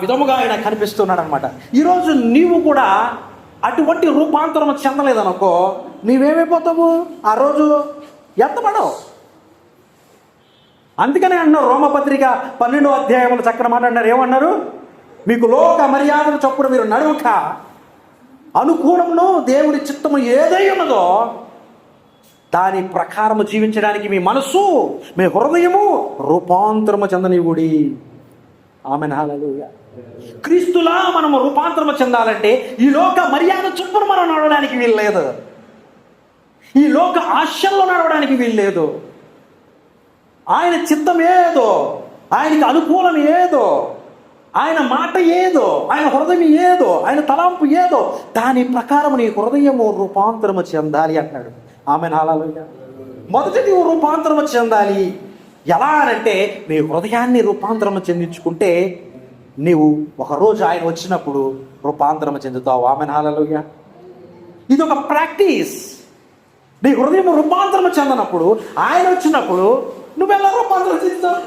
విధముగా ఆయన కనిపిస్తున్నాడు అనమాట. ఈరోజు నీవు కూడా అటువంటి రూపాంతరం చెందలేదనుకో, నీవేమైపోతావు? ఆ రోజు ఎత్తపడవు. అందుకనే అన్నారు రోమపత్రిక 12వ అధ్యాయంలో చక్కని మాట అన్నారు. ఏమన్నారు? మీకు లోక మర్యాదల చొప్పున మీరు నడువక అనుకూలమును దేవుని చిత్తము ఏదై ఉన్నదో దాని ప్రకారము జీవించడానికి మీ మనస్సు, మీ హృదయము రూపాంతరము చెందనివ్వుడి. ఆమెన్, హల్లెలూయా. క్రీస్తులా మనము రూపాంతరము చెందాలంటే ఈ లోక మర్యాద చొప్పున మనం నడవడానికి వీల్లేదు. ఈ లోక ఆశల్లో నడవడానికి వీల్లేదు. ఆయన చిత్తం ఏదో, ఆయనకి అనుకూలం ఏదో, ఆయన మాట ఏదో, ఆయన హృదయం ఏదో, ఆయన తలంపు ఏదో దాని ప్రకారం నీ హృదయము రూపాంతరము చెందాలి అంటున్నాడు. ఆమెన్, హల్లెలూయా. మొదట నీవు రూపాంతరము చెందాలి. ఎలా అనంటే నీ హృదయాన్ని రూపాంతరము చెందించుకుంటే నీవు ఒకరోజు ఆయన వచ్చినప్పుడు రూపాంతరము చెందుతావు. ఆమెన్, హల్లెలూయా. ఇది ఒక ప్రాక్టీస్. నీ హృదయం రూపాంతరము చెందనప్పుడు ఆయన వచ్చినప్పుడు నువ్వెలా రూపాంతరం చెందుతావు?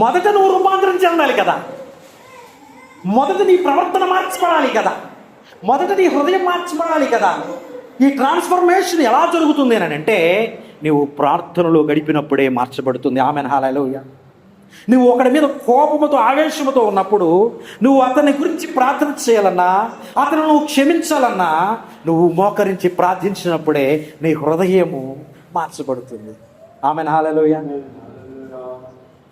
మొదట నువ్వు రూపాంతరం చెందాలి కదా. మొదట నీ ప్రవర్తన మార్చబడాలి కదా. మొదట నీ హృదయం మార్చబడాలి కదా. ఈ ట్రాన్స్ఫర్మేషన్ ఎలా జరుగుతుంది అని అంటే నువ్వు ప్రార్థనలో గడిపినప్పుడే మార్చబడుతుంది. ఆమెన్, హల్లెలూయా. నువ్వు ఒకడి మీద కోపముతో, ఆవేశముతో ఉన్నప్పుడు నువ్వు అతని గురించి ప్రార్థన చేయాలన్నా, అతను నువ్వు క్షమించాలన్నా నువ్వు మోకరించి ప్రార్థించినప్పుడే నీ హృదయము మార్చబడుతుంది. ఆమెన్, హల్లెలూయా.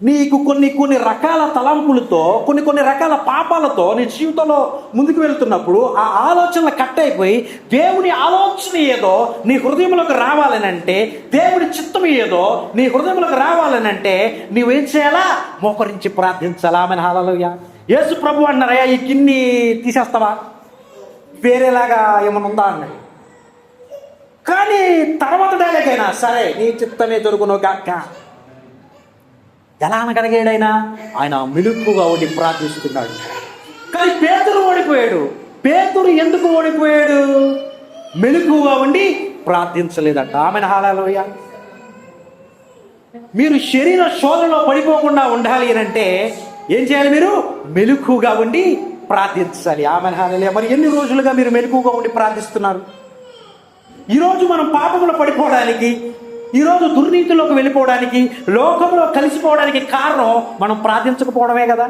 నీకు కొన్ని రకాల తలంపులతో, కొన్ని రకాల పాపాలతో నీ జీవితంలో ముందుకు వెళ్తున్నప్పుడు ఆ ఆలోచనలు కట్ అయిపోయి దేవుని ఆలోచన ఏదో నీ హృదయంలోకి రావాలనంటే, దేవుని చిత్తం ఏదో నీ హృదయంలోకి రావాలనంటే నువ్వేం చేయాలా? మోకరించి ప్రార్థించాలా. ఆమెన్, హల్లెలూయా. యేసు ప్రభు అన్నారయ్యా, ఈ గిన్నె తీసేస్తావా? వేరేలాగా ఏమైనా ఉందా అన్నాడు. కానీ తర్వాత డైలాగైనా సరే నీ చిత్తమే దొరుకును గాక. ఎలా అనగలిగాడైనా ఆయన మెలుకుగా ఉండి ప్రార్థిస్తున్నాడు. కానీ పేతురు ఓడిపోయాడు. పేతురు ఎందుకు ఓడిపోయాడు? మెలుకుగా ఉండి ప్రార్థించలేదంట. ఆమెను హల్లెలూయా. మీరు శరీర శోధనలో పడిపోకుండా ఉండాలి అని అంటే ఏం చేయాలి? మీరు మెలుకుగా ఉండి ప్రార్థించాలి. ఆమెను హల్లెలూయా. మరి ఎన్ని రోజులుగా మీరు మెలుకుగా ఉండి ప్రార్థిస్తున్నారు? ఈరోజు మనం పాపంలో పడిపోవడానికి, ఈరోజు దుర్నీతిలోకి వెళ్ళిపోవడానికి, లోకంలో కలిసిపోవడానికి కారణం మనం ప్రార్థించకపోవడమే కదా.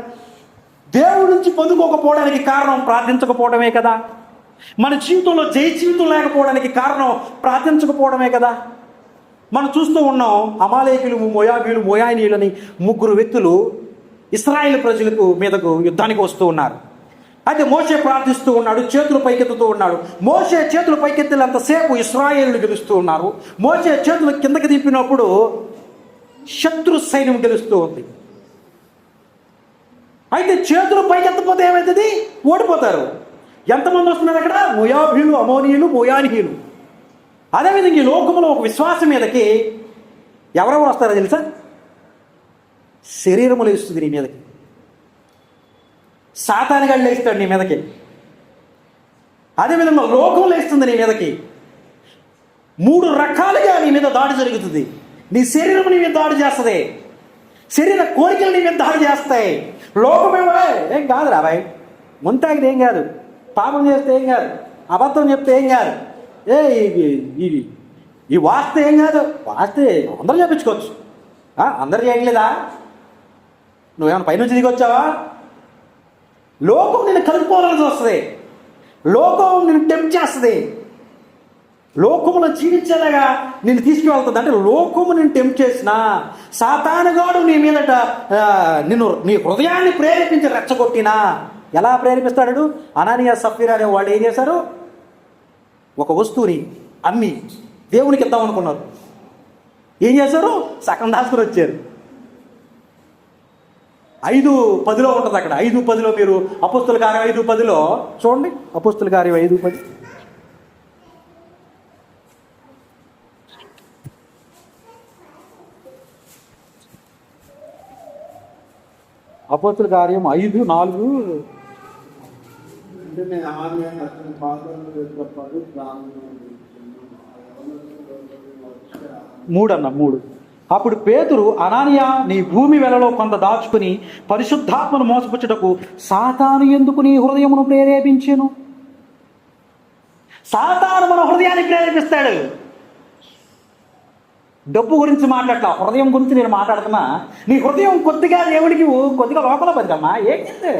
దేవుడి నుంచి పొందుకోకపోవడానికి కారణం ప్రార్థించకపోవడమే కదా. మన జీవితంలో జయ జీవితం లేకపోవడానికి కారణం ప్రార్థించకపోవడమే కదా. మనం చూస్తూ ఉన్నాం, అమాలేకులు, మోయాబీలు, మోయానీయులని 3 వ్యక్తులు ఇశ్రాయేలు ప్రజలకు మీదకు యుద్ధానికి వస్తూ ఉన్నారు. అయితే మోషే ప్రార్థిస్తూ ఉన్నాడు, చేతులు పైకెత్తుతూ ఉన్నాడు. మోషే చేతులు పైకెత్తినంతసేపు ఇశ్రాయేలులు గెలుస్తూ ఉన్నారు. మోషే చేతులు కిందకి దింపినప్పుడు శత్రు సైన్యం గెలుస్తూ ఉంది. అయితే చేతులు పైకెత్తపోతే ఏమవుతుంది? ఓడిపోతారు. ఎంతమంది వస్తున్నారు అక్కడ? మోయాబీలు, అమోనీయులు, మోయానీయులు. అదేవిధంగా ఈ లోకంలో ఒక విశ్వాసం మీదకి ఎవరెవరు వస్తారో తెలుసా? శరీరములు ఇస్తుంది నీ మీదకి. సాతానుగాడు లేస్తాడు నీ మీదకి. అదేవిధంగా లోకం లేస్తుంది నీ మీదకి. 3 రకాలుగా నీ మీద దాడి జరుగుతుంది. నీ శరీరం నీ మీద దాడి చేస్తుంది. శరీర కోరికలు నీ మీద దాడి చేస్తాయి. లోకమేమో ఏం కాదు రాబాయ్, ముంతాగితే ఏం కాదు, పాపం చేస్తే ఏం కాదు, అబద్ధం చెప్తే ఏం కాదు, ఈ వాస్తే ఏం కాదు. వాస్తే అందరూ చెప్పించుకోవచ్చు. అందరు చేయట్లేదా? నువ్వేమైనా పైనుంచి దిగొచ్చావా? లోకం నిన్ను కలుపుకోవాల్సి వస్తుంది. లోకం నిన్ను టెంప్ట్ చేస్తుంది. లోకములో జీవించేలాగా నిన్ను తీసుకువెళ్తుంది. అంటే లోకము నిన్ను టెంప్ట్ చేసిన సాతానుగాడు నీ మీదట నీ హృదయాన్ని ప్రేరేపించి రెచ్చగొట్టినా ఎలా ప్రేరేపిస్తాడు? అనానియా, సఫీరా అనే వాళ్ళు ఏం చేశారు? ఒక వస్తువుని అమ్మి దేవునికి ఇద్దాం అనుకున్నారు. ఏం చేశారు? సగం దాచుకుని వచ్చారు. 5:10 ఉంటుంది అక్కడ. 5:10 మీరు అపోస్తుల కార్యం 5:10 చూడండి. అపోస్తుల కార్యం 5:10. అపోస్తుల కార్యం 5:4. మూడు. అప్పుడు పేతురు, అనానియా, నీ భూమి వెలలో కొంత దాచుకుని పరిశుద్ధాత్మను మోసపుచ్చుటకు సాతాను ఎందుకు నీ హృదయమును ప్రేరేపించెను? సాతాను మన హృదయాన్ని ప్రేరేపిస్తాడు. డబ్బు గురించి మాట్లాడతా, హృదయం గురించి నేను మాట్లాడుతున్నా. నీ హృదయం కొద్దిగా దేవుడికి, కొద్దిగా లోపల పదికమ్మా. ఏం చేస్తే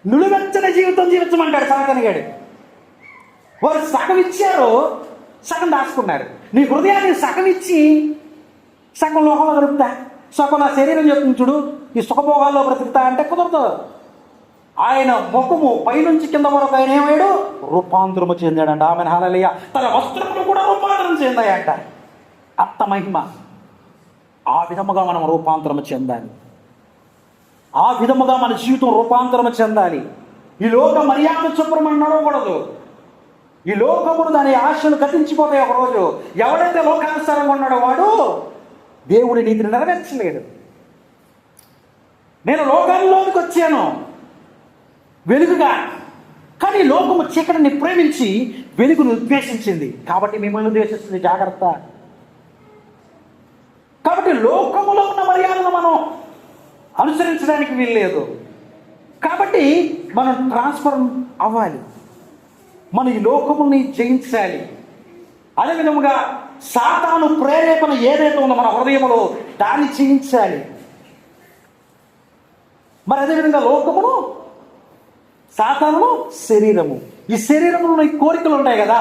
నుడివెచ్చని జీవితం జీవించమంటాడు సాతానుగాడు. వారు సగం ఇచ్చారు, సగం దాచుకున్నారు. నీ హృదయాన్ని సగం ఇచ్చి సగం లోకంలో బ్రతుకుతా, సగం నా శరీరం చెప్తుంది చూడు, ఈ సుఖభోగాల్లో బ్రతుకుతా అంటే కుదరదు. ఆయన ముఖము పైనుంచి కింద వరకు ఆయన ఏమయ్యాడు? రూపాంతరము చెందాడంట. ఆమెను హల్లెలూయా. తన వస్త్రములు కూడా రూపాంతరం చెందాయంట. అంత మహిమ. ఆ విధముగా మనం రూపాంతరము చెందాలి. ఆ విధముగా మన జీవితం రూపాంతరము చెందాలి. ఈ లోక మర్యాద చొప్పున మనం నడవకూడదు. ఈ లోకమును దాని ఆశలు గతించిపోతాయి ఒకరోజు. ఎవడైతే లోకానుసారంగా ఉన్నాడో వాడు దేవుడి నీతిని నెరవేర్చలేడు. నేను లోకాల్లోనికి వచ్చాను వెలుగుగా, కానీ లోకము చీకటిని ప్రేమించి వెలుగును ఉద్దేశించింది. కాబట్టి మిమ్మల్ని ఉద్దేశిస్తుంది, జాగ్రత్త. కాబట్టి లోకములో ఉన్న మర్యాదను మనం అనుసరించడానికి వీల్లేదు. కాబట్టి మనం ట్రాన్స్ఫర్ అవ్వాలి. మనం ఈ లోకముని జయించాలి. అదేవిధముగా సాతాను ప్రేరేపణ ఏదైతే ఉందో మన హృదయంలో దాన్ని జయించాలి. మరి అదేవిధంగా లోకమును, సాతాను శరీరము. ఈ శరీరంలో ఈ కోరికలు ఉంటాయి కదా.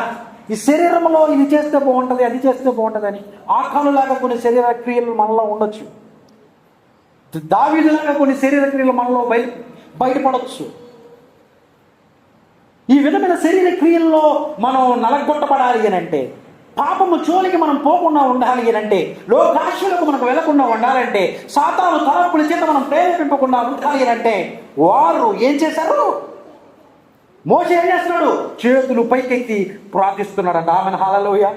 ఈ శరీరంలో ఇది చేస్తే బాగుంటుంది, అది చేస్తే బాగుంటుంది అని ఆకాలులాగా కొన్ని శరీర క్రియలు మనలో ఉండొచ్చు. దావీదులాగా కొన్ని శరీర క్రియలు మనలో బయటపడవచ్చు. ఈ విధమైన శరీర క్రియల్లో మనం నలగొట్టబడాలి అని అంటే, పాపము జోలికి మనం పోకుండా ఉండాలి అని అంటే, లోకాశలకు మనకు వెళ్లకుండా ఉండాలంటే, సాతాను తలంపుల చేత మనం ప్రేరేపింపకుండా ఉండాలి అని అంటే, వారు ఏం చేశారు? మోషే ఏం చేస్తున్నాడు? చేతులు పైకెత్తి ప్రార్థిస్తున్నాడు. ఆమెను హల్లెలూయా.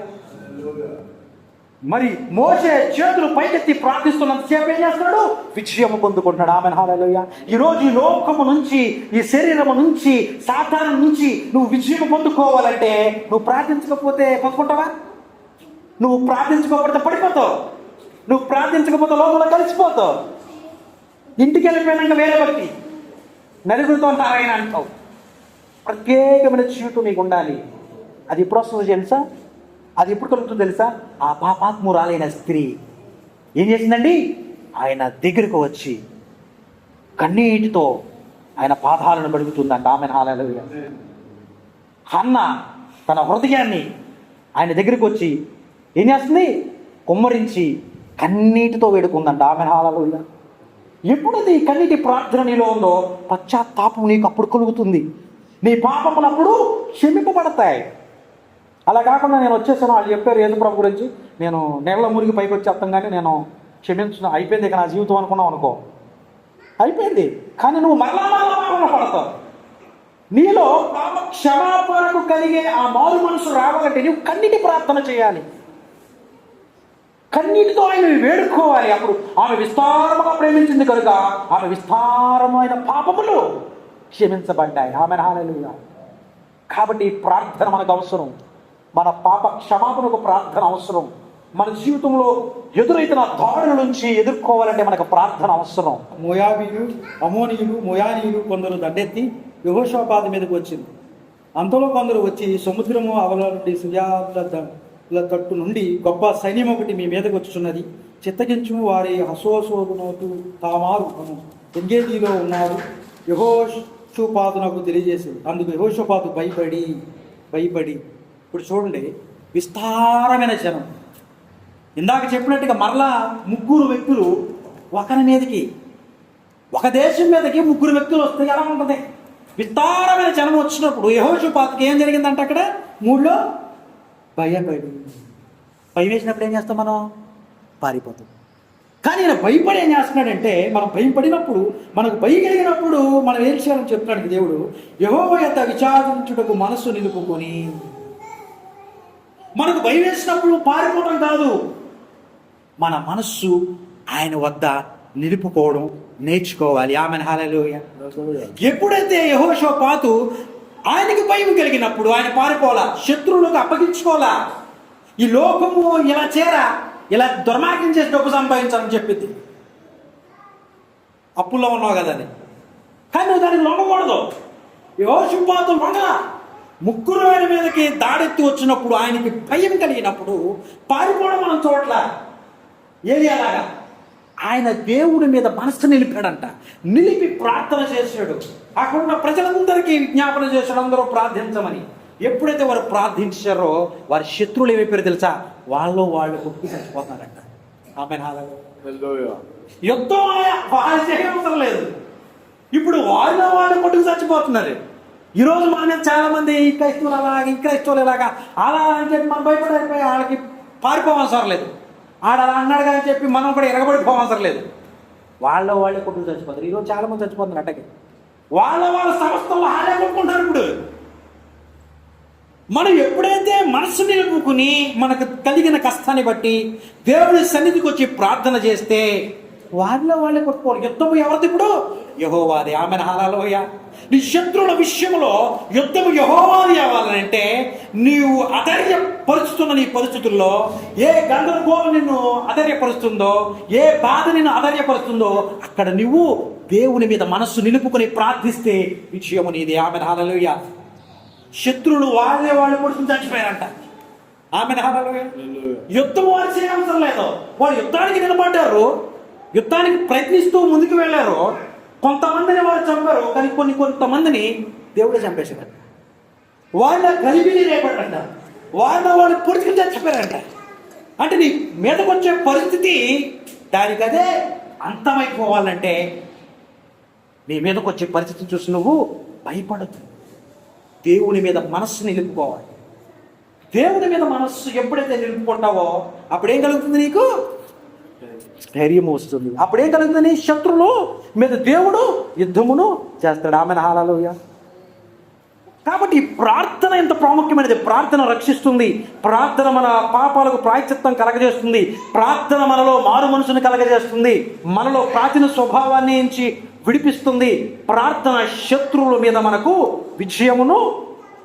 మరి మోషే చేతులు పైకెత్తి ప్రార్థిస్తున్నంతసేపు ఏం చేస్తున్నాడు? విజయం పొందుకుంటున్నాడు. ఆమెను హల్లెలూయా. ఈరోజు ఈ లోకము నుంచి, ఈ శరీరము నుంచి, సాతాను నుంచి నువ్వు విజయం పొందుకోవాలంటే నువ్వు ప్రార్థించకపోతే పొందుకుంటావా? నువ్వు ప్రార్థించకపోతే పడిపోతావు. నువ్వు ప్రార్థించకపోతే లోపల కలిసిపోతావు. ఇంటికి వెళ్ళిపోయినాక వేరే వ్యక్తి నలుగురితో నారాయణ అంటావు. ప్రత్యేకమైన జీవితం నీకు ఉండాలి. అది ఎప్పుడు వస్తుందో తెలుసా? అది ఎప్పుడు కలుగుతుందో తెలుసా? ఆ పాపాత్మురాలైన స్త్రీ ఏం చేసిందండి? ఆయన దగ్గరకు వచ్చి కన్నీటితో ఆయన పాదాలను గడుగుతుందంట. ఆమెను హల్లెలూయా. హన్న తన హృదయాన్ని ఆయన దగ్గరికి వచ్చి ఏం చేస్తుంది? కుమ్మరించి కన్నీటితో వేడుకుందంట. ఆమెను హల్లెలూయా. ఎప్పుడైతే ఈ కన్నీటి ప్రార్థన నీలో ఉందో పశ్చాత్తాపం నీకు అప్పుడు కలుగుతుంది. నీ పాపములు అప్పుడు క్షమింపబడతాయి. అలా కాకుండా నేను వచ్చేసాను, వాళ్ళు చెప్పారు యేసుప్రభు గురించి, నేను నీళ్ళ మురిగి పైకి వచ్చేస్తాం కానీ నేను అయిపోయింది ఇక నా జీవితం అనుకున్నావు అనుకో, అయిపోయింది. కానీ నువ్వు మరలా పడతావు. నీలో పాప క్షమాపణకు కలిగే ఆ మారు మనసు రావాలంటే నువ్వు కన్నీటి ప్రార్థన చేయాలి. కన్నీటితో ఆయన వేడుకోవాలి. అప్పుడు ఆమె విస్తారముగా ప్రేమించింది కనుక ఆమె విస్తారమైన పాపములు క్షమించబడ్డాయి. ఆమెను హల్లెలూయా. కాబట్టి ప్రార్థన మనకు అవసరం. మన పాప క్షమాపణకు ప్రార్థన అవసరం. మన జీవితంలో ఎదురైతున్న దాడుల నుంచి ఎదుర్కోవాలంటే మనకు ప్రార్థన అవసరం. మోయాబీయులు, అమోనీయులు, మోయానీయులు కొందరు దండెత్తి యెహోషాపాతు మీదకి వచ్చింది. అంతలో కొందరు వచ్చి సముద్రము అవల నుండి సుజాల తట్టు నుండి గొప్ప సైన్యం ఒకటి మీ మీదకి వచ్చుచున్నది, చిత్తగించుము, వారి హసోసోనోతు తామారు ఎంగేదిలో ఉన్నారు యెహోషాపాతునకు తెలియజేసి. అందుకు యెహోషాపాతు భయపడి ఇప్పుడు చూడండి, విస్తారమైన జనం. ఇందాక చెప్పినట్టుగా మరలా ముగ్గురు వ్యక్తులు ఒకరి మీదకి, ఒక దేశం మీదకి ముగ్గురు వ్యక్తులు వస్తే ఎలా ఉంటుంది? విస్తారమైన జనం వచ్చినప్పుడు యెహోషాపాతుకి ఏం జరిగిందంటే అక్కడ మూడులో భయం వేసినప్పుడు ఏం చేస్తాం? మనం పారిపోతాం. కానీ ఆయన భయపడి ఏం చేస్తున్నాడంటే, మనం భయపడినప్పుడు, మనకు భయం కలిగినప్పుడు మనం ఏం చేయాలని చెప్తున్నాడు దేవుడు. యెహోవా యొద్ద విచారించుటకు మనస్సు నిలుపుకొని. మనకు భయం వేసినప్పుడు పారిపోవడం కాదు, మన మనస్సు ఆయన వద్ద నిలుపుకోవడం నేర్చుకోవాలి. ఆమెను హల్లెలూయా. ఎప్పుడైతే యెహోషాపాతు ఆయనకి భయం కలిగినప్పుడు ఆయన పారిపోవాలా, శత్రువులకు అప్పగించుకోవాలా. ఈ లోకము ఇలా దుర్మార్గం చేసి డబ్బు సంపాదించాలని చెప్పింది. అప్పుల్లో ఉన్నావు కదా అని, కానీ నువ్వు దానికి లొంగకూడదు. యెహోషాపాతు లొంగలా. ముగ్గురు ఆయన మీదకి దాడెత్తి వచ్చినప్పుడు ఆయనకి భయం కలిగినప్పుడు పారిపోవడం మనం చూడట్ల. ఏలియాలాగా ఆయన దేవుడి మీద మనసు నిలిపాడంట. నిలిపి ప్రార్థన చేశాడు. అక్కడున్న ప్రజలందరికీ విజ్ఞాపన చేశాడు, అందరూ ప్రార్థించమని. ఎప్పుడైతే వారు ప్రార్థించారో వారి శత్రువులు ఏమైపోయారో తెలుసా? వాళ్ళు కొట్టుకు చచ్చిపోతున్నారంట. ఆమేన్ హల్లెలూయా. యుద్ధం వాళ్ళు చేయవసరం లేదు, ఇప్పుడు వాళ్ళు కొట్టుకు చచ్చిపోతున్నారు. ఈరోజు మన మీద చాలా మంది క్రైస్తవులు ఇలాగా అలా అని చెప్పి మనం భయపడిపోయి వాళ్ళకి పారిపోవసరం లేదు. అలా అన్నాడు కానీ చెప్పి మనం కూడా ఎరగబడిపోవసరం లేదు. వాళ్ళే కొట్టుకు చచ్చిపోతారు. ఈరోజు చాలా మంది చచ్చిపోతున్నారు అట్టకి. వాళ్ళ సంస్థల్లో వాళ్ళే కొట్టుకుంటారు. ఇప్పుడు మనం ఎప్పుడైతే మనసు నిలుపుకుని మనకు కలిగిన కష్టాన్ని బట్టి దేవుడి సన్నిధికి వచ్చి ప్రార్థన చేస్తే వాళ్ళే కొట్టుకోవాలి. యుద్ధము ఎవరిది? ఇప్పుడు యెహోవాది. ఆమేన్ హల్లెలూయా. నీ శత్రువుల విషయంలో యుద్ధము యెహోవాది అవ్వాలంటే నీవు అధైర్యపరుస్తున్న నీ పరిస్థితుల్లో ఏ గందరగోళం నిన్ను అధైర్యపరుస్తుందో, ఏ బాధ నిన్ను అధైర్యపరుస్తుందో అక్కడ నువ్వు దేవుని మీద మనస్సు నిలుపుకొని ప్రార్థిస్తే విజయము నీది. ఆమేన్ హల్లెలూయా. శత్రువులు వాళ్ళు కొడుకుని చచ్చిపోయారంట. ఆమేన్ హల్లెలూయా. యుద్ధం వారు చేయవసరం లేదు. వారు యుద్ధానికి నిలబడ్డారు, యుద్ధానికి ప్రయత్నిస్తూ ముందుకు వెళ్ళారు. కొంతమందిని వారు చంపారు, కానీ కొంతమందిని దేవుడే చంపేశాడు. వాళ్ళ గలిబిలి రేపడంట, వాళ్ళు పొడిచి చచ్చిపోయారంట. అంటే నీ మీదకి వచ్చే పరిస్థితి దానికదే అంతమైపోవాలంటే నీ మీదకి వచ్చే పరిస్థితిని చూసి నువ్వు భయపడద్దు. దేవుని మీద మనస్సు నిలుపుకోవాలి. దేవుని మీద మనస్సు ఎప్పుడైతే నిలుపుకుంటావో అప్పుడేం కలుగుతుంది? నీకు ధైర్యం వస్తుంది. అప్పుడేం కలుగుతుంది? నీ శత్రువులు మీద దేవుడు యుద్ధమును చేస్తాడు. ఆమేన్ హల్లెలూయా. కాబట్టి ఈ ప్రార్థన ఎంత ప్రాముఖ్యమైనది. ప్రార్థన రక్షిస్తుంది, ప్రార్థన మన పాపాలకు ప్రాయశ్చిత్తం కలగజేస్తుంది, ప్రార్థన మనలో మారు మనసును కలగజేస్తుంది, మనలో ప్రాచీన స్వభావాన్ని నుంచి విడిపిస్తుంది, ప్రార్థన శత్రువుల మీద మనకు విజయమును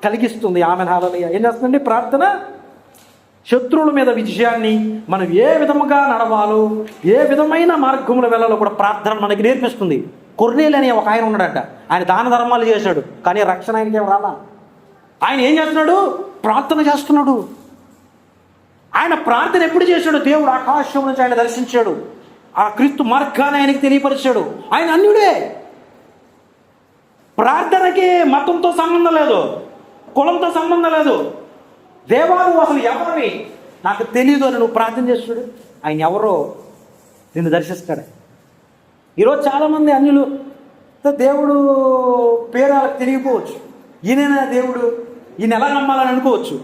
కలిగిస్తుంది. ఆమె హల్లెలూయా. ఏం చేస్తుందండి ప్రార్థన? శత్రువుల మీద విజయాన్ని, మనం ఏ విధముగా నడవాలో, ఏ విధమైన మార్గంలో వెళ్ళాలో కూడా ప్రార్థన మనకి నేర్పిస్తుంది. కొర్నేలు అనే ఒక ఆయన ఉన్నాడంట. ఆయన దాన ధర్మాలు చేశాడు, కానీ రక్షణ ఆయనకి ఏం రాలా. ఆయన ఏం చేస్తున్నాడు? ప్రార్థన చేస్తున్నాడు. ఆయన ప్రార్థన ఎప్పుడు చేశాడు? దేవుడు ఆకాశం నుంచి ఆయన దర్శించాడు, ఆ క్రీస్తు మార్గాన్ని ఆయనకి తెలియపరిచాడు. ఆయన అన్యుడే. ప్రార్థనకి మతంతో సంబంధం లేదు, కులంతో సంబంధం లేదు. దేవా నువ్వు అసలు ఎవరివి నాకు తెలియదు అని నువ్వు ప్రార్థన చేస్తాడు, ఆయన ఎవరో నిన్ను దర్శిస్తాడు. ఈరోజు చాలామంది అన్యులు దేవుడు పేరు వాళ్ళకి తెలియకపోవచ్చు, ఈయన దేవుడు, ఈయన ఎలా నమ్మాలని అనుకోవచ్చు.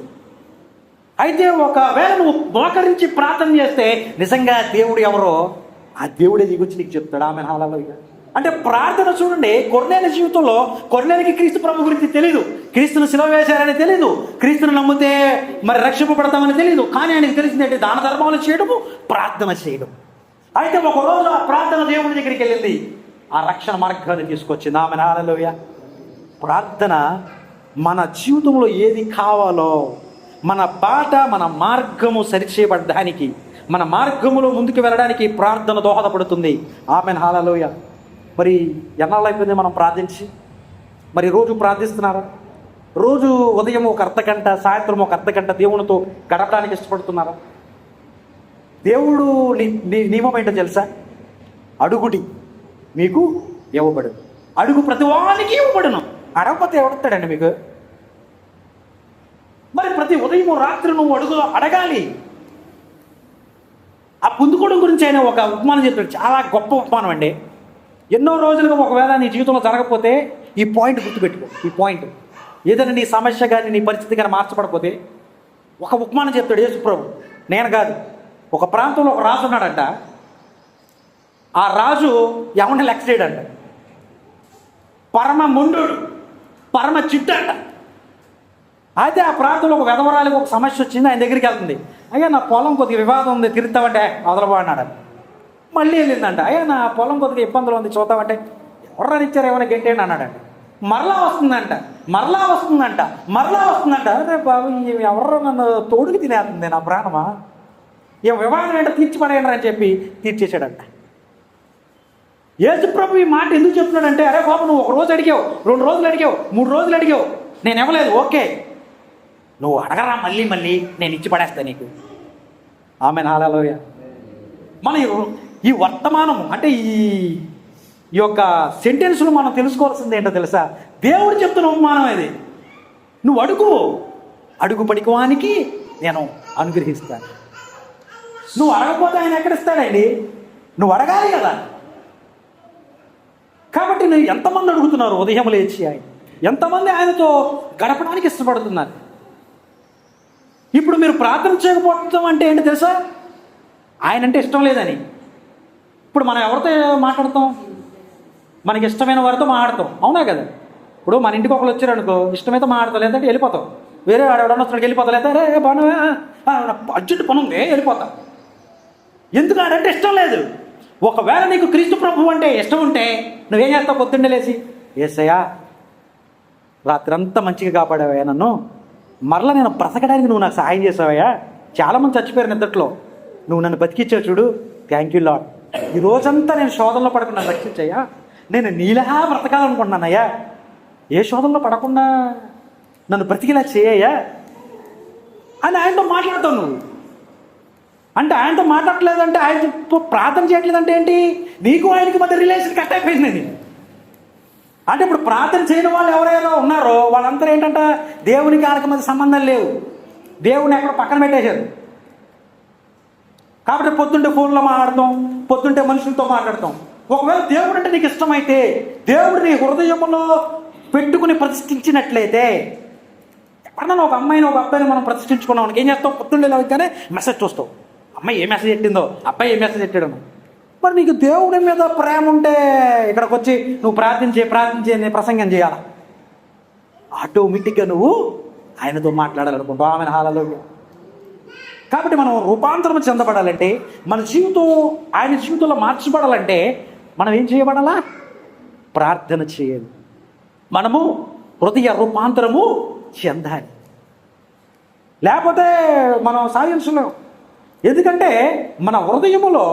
అయితే ఒకవేళ నువ్వు మోకరించి ప్రార్థన చేస్తే నిజంగా దేవుడు ఎవరో ఆ దేవుడే దిగొచ్చి నీకు చెప్తాడు. ఆమె హల్లెలూయా. అంటే ప్రార్థన చూడండి, కొర్నేలు జీవితంలో కొర్నేలుకి క్రీస్తు ప్రభు గురించి తెలీదు, క్రీస్తును సిలువ వేశారని తెలీదు, క్రీస్తును నమ్మితే మరి రక్షింపబడతామని తెలీదు. కానీ ఆయనకు తెలిసిందంటే దాన ధర్మాలు చేయడము, ప్రార్థన చేయడం. అయితే ఒకరోజు ఆ ప్రార్థన దేవుడి దగ్గరికి వెళ్ళింది, ఆ రక్షణ మార్గాన్ని తీసుకొచ్చింది. ఆమె హల్లెలూయా. ప్రార్థన మన జీవితంలో ఏది కావాలో, మన బాట, మన మార్గము సరిచేయబడడానికి, మన మార్గములో ముందుకు వెళ్ళడానికి ప్రార్థన దోహదపడుతుంది. ఆమె హల్లెలూయా. మరి ఎన్నాళ్ళు అయిపోయింది మనం ప్రార్థించి? మరి రోజు ప్రార్థిస్తున్నారా? రోజు ఉదయం ఒక అర్ధగంట, సాయంత్రం ఒక అర్ధగంట దేవునితో గడపడానికి ఇష్టపడుతున్నారా? దేవుడు నియమం ఏంటో తెలుసా? అడుగుడి మీకు ఇవ్వబడు, అడుగు ప్రతి వానికి ఇవ్వబడును. అడగకపోతే ఎవడతాడండి మీకు? మరి ప్రతి ఉదయం రాత్రి నువ్వు అడగాలి. ఆ పొందుకోవడం గురించి ఆయన ఒక ఉపమానం చెప్పాడు, చాలా గొప్ప ఉపమానం అండి. ఎన్నో రోజులుగా ఒకవేళ నీ జీవితంలో జరగకపోతే ఈ పాయింట్ గుర్తుపెట్టుకో. ఈ పాయింట్ ఏదైనా నీ సమస్య కానీ నీ పరిస్థితి కానీ మార్చబడకపోతే ఒక ఉపమానం చెప్తాడు యేసు ప్రభు, నేను కాదు. ఒక ప్రాంతంలో ఒక రాజు ఉన్నాడంట. ఆ రాజు ఎవరిని లెక్క చేయడంట, పరమ ముండు, పరమ చిట్టు అంట. అయితే ఆ ప్రాంతంలో ఒక వెధవరాలికి ఒక సమస్య వచ్చింది, ఆయన దగ్గరికి వెళ్తుంది. అయ్యా నా పొలం కొద్దిగా వివాదం ఉంది, తిరుగుతావంటే వదలబడినాడు. మళ్ళీ వెళ్ళిందంట, అయ్యా నా పొలం కొద్దిగా ఇబ్బందులు ఉంది చూద్దామంటే ఎవరైనా ఇచ్చారు, ఏమైనా గెంటేయండి అన్నాడంట. మరలా వస్తుందంట, మరలా వస్తుందంట, మరలా వస్తుందంట. అరే బాబు ఎవరో నన్ను తోడుకి తినేస్తుంది నా ప్రాణమా, ఏం వివాదం ఏంటో తీర్చిపడేయండి అని చెప్పి తీర్చేశాడంట. యేసు ప్రభు ఈ మాట ఎందుకు చెప్తున్నాడంటే, అరే బాబు నువ్వు ఒక రోజు అడిగావు, 2 రోజులు అడిగావు, 3 రోజులు అడిగావు, నేను ఇవ్వలేదు, ఓకే నువ్వు అడగరా మళ్ళీ మళ్ళీ నేను ఇచ్చి పడేస్తా నీకు. ఆమె హల్లెలూయా. మన ఈ వర్తమానము అంటే ఈ యొక్క సెంటెన్స్లు మనం తెలుసుకోవాల్సింది ఏంటో తెలుసా? దేవుడు చెప్తున్న ఉపమానం ఇది. నువ్వు అడుగు పడికోవానికి నేను అనుగ్రహిస్తాను. నువ్వు అడగకపోతే ఆయన ఎక్కడిస్తాడండి? నువ్వు అడగాలి కదా. కాబట్టి నువ్వు ఎంతమంది అడుగుతున్నారు ఉదయం లేచి? ఆయన ఎంతమంది ఆయనతో గడపడానికి ఇష్టపడుతున్నారు? ఇప్పుడు మీరు ప్రార్థన చేయకపోవడం అంటే ఏంటి తెలుసా? ఆయన అంటే ఇష్టం లేదని. ఇప్పుడు మనం ఎవరితో మాట్లాడతాం? మనకి ఇష్టమైన వారితో మాట్లాడతాం, అవునా కదా? ఇప్పుడు మన ఇంటికి ఒకరు వచ్చారు అనుకో, ఇష్టమైతే మాట్లాడతాం, లేదంటే వెళ్ళిపోతాం. వేరే ఎవడన్నా వస్తున్నాడు వెళ్ళిపోతాం, లేదా అరే బాగా అర్జెంట్ పని ఉంది వెళ్ళిపోతాం. ఎందుకు? ఆడంటే ఇష్టం లేదు. ఒకవేళ నీకు క్రీస్తు ప్రభు అంటే ఇష్టం ఉంటే నువ్వేం చేస్తావు? పొద్దున్నే లేచి, యేసయ్యా రాత్రంతా మంచిగా కాపాడావయ్యా నన్ను, మరలా నేను బ్రతకడానికి నువ్వు నాకు సహాయం చేసావయ్యా, చాలామంది చచ్చిపోయారు నిద్రలో, నువ్వు నన్ను బతికిచ్చావు చూడు, థ్యాంక్ యూ లార్డ్. ఈ రోజంతా నేను శోధనలో పడకుండా రక్షించయ్యా, నేను నీలా బ్రతకాలనుకుంటున్నానయ్యా, ఏ శోధనలో పడకుండా నన్ను బ్రతికిలా చేయయ్యా అని ఆయనతో మాట్లాడతావు నువ్వు. అంటే ఆయనతో మాట్లాడలేదంటే, ఆయన ప్రార్థన చేయట్లేదంటే ఏంటి? నీకు ఆయనకి మధ్య రిలేషన్ కట్ అయిపోయింది. అంటే ఇప్పుడు ప్రార్థన చేయని వాళ్ళు ఎవరైనా ఉన్నారో వాళ్ళందరూ ఏంటంట, దేవునికి ఆయనకి మధ్య సంబంధం లేవు, దేవుని ఎక్కడ పక్కన పెట్టేశారు. కాబట్టి పొద్దుంటే ఫోన్లో మాట్లాడతాం, పొద్దుంటే మనుషులతో మాట్లాడతాం. ఒకవేళ దేవుడు అంటే నీకు ఇష్టమైతే, దేవుడు నీ హృదయంలో పెట్టుకుని ప్రతిష్ఠించినట్లయితే, ఎప్పుడన్నా ఒక అమ్మాయిని ఒక అబ్బాయిని మనం ప్రతిష్ఠించుకున్నాం, ఏం చేస్తావు? పొద్దున్నే లేవగానే మెసేజ్ చూస్తావు, అమ్మాయి ఏ మెసేజ్ పెట్టిందో, అబ్బాయి ఏ మెసేజ్ పెట్టాడు. మరి నీకు దేవుడి మీద ప్రేమ ఉంటే ఇక్కడికి వచ్చి నువ్వు ప్రార్థించే నేను ప్రసంగం చేయాలా? ఆటోమేటిక్గా నువ్వు ఆయనతో మాట్లాడాలనుకుంటావు. ఆమె హల్లెలూయా. కాబట్టి మనం రూపాంతరం చెందబడాలంటే, మన జీవితం ఆయన జీవితంలో మార్చబడాలంటే మనం ఏం చేయబడాలా? ప్రార్థన చేయాలి. మనము హృదయ రూపాంతరము చెందాలి, లేకపోతే మనం సాధించలేం. ఎందుకంటే మన హృదయములో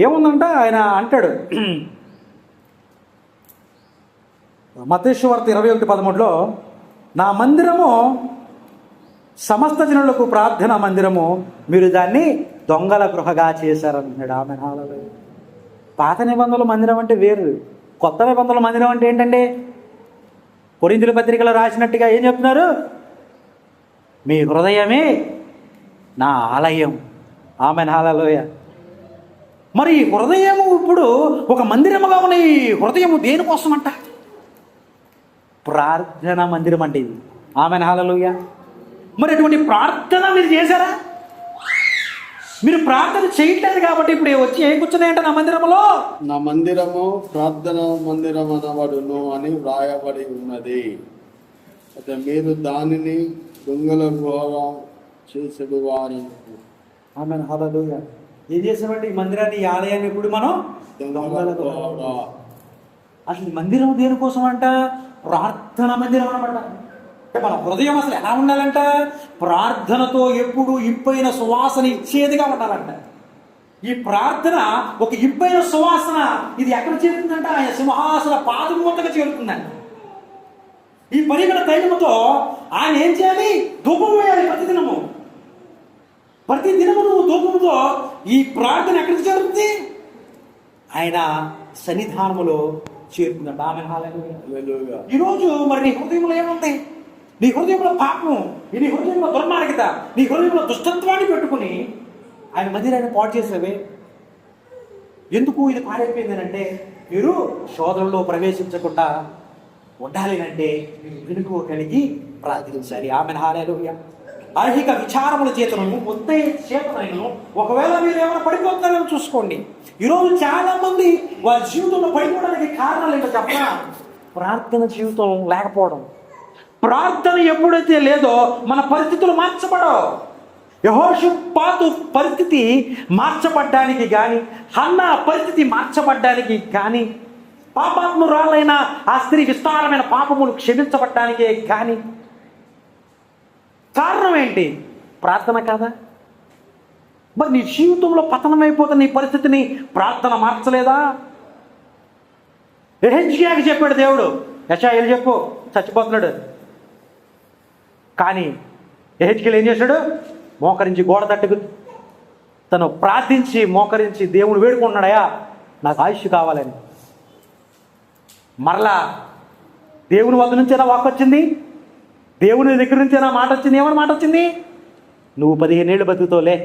ఏముందంట, ఆయన అంటాడు మత్తయి సువార్త 21:13లో, నా మందిరము సమస్త జనులకు ప్రార్థన మందిరము, మీరు దాన్ని దొంగల గృహగా చేశారన్నాడు. ఆమె హల్లెలూయా. పాత నిబంధనల మందిరం అంటే వేరు, కొత్త నిబంధనల మందిరం అంటే ఏంటంటే, కొరింథీయుల పత్రికలో రాసినట్టుగా ఏం చెప్తున్నారు? మీ హృదయమే నా ఆలయం. ఆమె హల్లెలూయా. మరి హృదయము ఇప్పుడు ఒక మందిరముగా ఉన్న ఈ హృదయము దేనికోసం అంట? ప్రార్థన మందిరం అంటే ఇది. ఆమె హల్లెలూయా. మరి అటువంటి ప్రార్థన మీరు చేశారా? మీరు ప్రార్థన చేయట్లేదు కాబట్టి ఇప్పుడు వచ్చి ఏం కూర్చున్నాయంట, నా మందిరములో, నా మందిరము ప్రార్థన మందిరం అనబడును అని వ్రాయబడి ఉన్నది. అయితే మీరు దానిని దొంగల గృహం చేసేడు వారు. ఆమె హల్లెలూయా. ఏం చేసామంటే ఈ మందిరాన్ని, ఈ ఆలయాన్ని ఇప్పుడు మనం దొంగల గృహగా. అసలు మందిరం దేనికోసం అంట? ప్రార్థన మందిరం అనమాట. అంటే మన హృదయం అసలు ఎలా ఉండాలంట? ప్రార్థనతో ఎప్పుడు ఇంపైన సువాసన ఇచ్చేదిగా ఉండాలంట. ఈ ప్రార్థన ఒక ఇంపైన సువాసన, ఇది ఎక్కడ చేరుతుందంట? ఆయన సింహాసన పాదము వద్దకు చేరుతుందంట. ఈ పరిమళ తైలముతో ఆయన ఏం చేయాలి? ధూపం వేయాలి ప్రతిదినము. ప్రతిదినము నువ్వు ధూపముతో ఈ ప్రార్థన ఎక్కడికి చేరుతుంది? ఆయన సన్నిధానములో చేరుతుందంట. ఆమె హల్లెలూయా. ఈరోజు మరి నీ హృదయంలో ఏముంది? నీ హృదయంలో పాపం, నీ హృదయంలో దుర్మార్గత, నీ హృదయంలో దుష్టత్వాన్ని పెట్టుకుని ఆయన మందిరాన్ని పాడు చేసేవే. ఎందుకు ఇది పాడైపోయింది అంటే, మీరు శోధనలో ప్రవేశించకుండా ఉండాలి అంటే మీరు వెనుక కలిగి ప్రార్థించాలి. ఆమె హల్లెలూయా. ఐహిక విచారముల చేతను ఉత్తయ చేతనైను ఒకవేళ మీరు ఏమైనా పడిపోతున్నారని చూసుకోండి. ఈరోజు చాలా మంది వాళ్ళ జీవితంలో పడిపోవడానికి కారణాలు ఏంటో చెప్పనా? ప్రార్థన జీవితం లేకపోవడం. ప్రార్థన ఎప్పుడైతే లేదో మన పరిస్థితులు మార్చబడవు. యెహోషాపాతు పరిస్థితి మార్చబడ్డానికి కానీ, హన్నా పరిస్థితి మార్చబడ్డానికి కానీ, పాపాత్మురాలైన ఆ స్త్రీ విస్తారమైన పాపములు క్షమించబడ్డానికే కానీ కారణం ఏంటి? ప్రార్థన కాదా? మరి నీ జీవితంలో పతనమైపోతున్న నీ పరిస్థితిని ప్రార్థన మార్చలేదా? యెహెజ్కియాకి చెప్పాడు దేవుడు, యెషయాయేలు చెప్పు, చచ్చిపోతున్నాడు. కానీ యెహెజ్కియా ఏం చేశాడు? మోకరించి గోడ తట్టుకు తను ప్రార్థించి మోకరించి దేవుడు వేడుకుంటున్నాడయా, నాకు ఆయుష్ కావాలని. మరలా దేవుని వద్ద నుంచేనా వాక్ వచ్చింది? దేవుని దగ్గర నుంచేనా మాట వచ్చింది? ఏమని మాట వచ్చింది? నువ్వు 15 ఏళ్ళు బతుకుతోలే.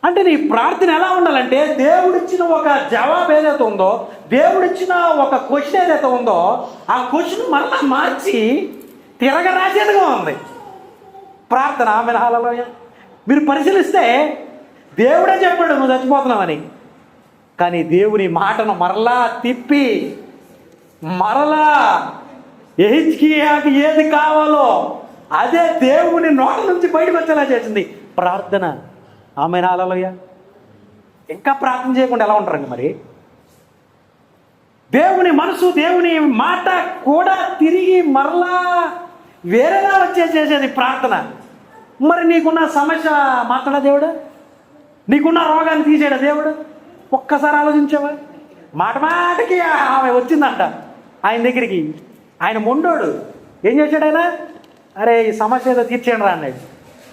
అంటే నీ ప్రార్థన ఎలా ఉండాలంటే, దేవుడిచ్చిన ఒక జవాబు ఏదైతే ఉందో, దేవుడిచ్చిన ఒక క్వశ్చన్ ఏదైతే ఉందో, ఆ క్వశ్చన్ మరలా మార్చి తిరగరాసేదిగా ఉంది ప్రార్థన. ఆమె హల్లెలూయా. మీరు పరిశీలిస్తే దేవుడే చెప్పాడు నువ్వు చచ్చిపోతున్నావని, కానీ దేవుని మాటను మరలా తిప్పి మరలా యెహెజ్కియాకి ఏది కావాలో అదే దేవుని నోట నుంచి బయటకు వచ్చేలా చేసింది ప్రార్థన. ఆమె హల్లెలూయా. ఇంకా ప్రార్థన చేయకుండా ఎలా ఉంటారండి మరి? దేవుని మనసు, దేవుని మాట కూడా తిరిగి మరలా వేరేలా చేసేది ప్రార్థన. మరి నీకున్న సమస్య మాట్లాడా దేవుడు? నీకున్న రోగాన్ని తీసేయడా దేవుడు? ఒక్కసారి ఆలోచించావా? మాట మాటకి ఆమె వచ్చిందంట ఆయన దగ్గరికి. ఆయన మొండోడు ఏం చేశాడు? ఆయన అరే ఈ సమస్య ఏదో తీర్చేయండి రా అన్నాడు.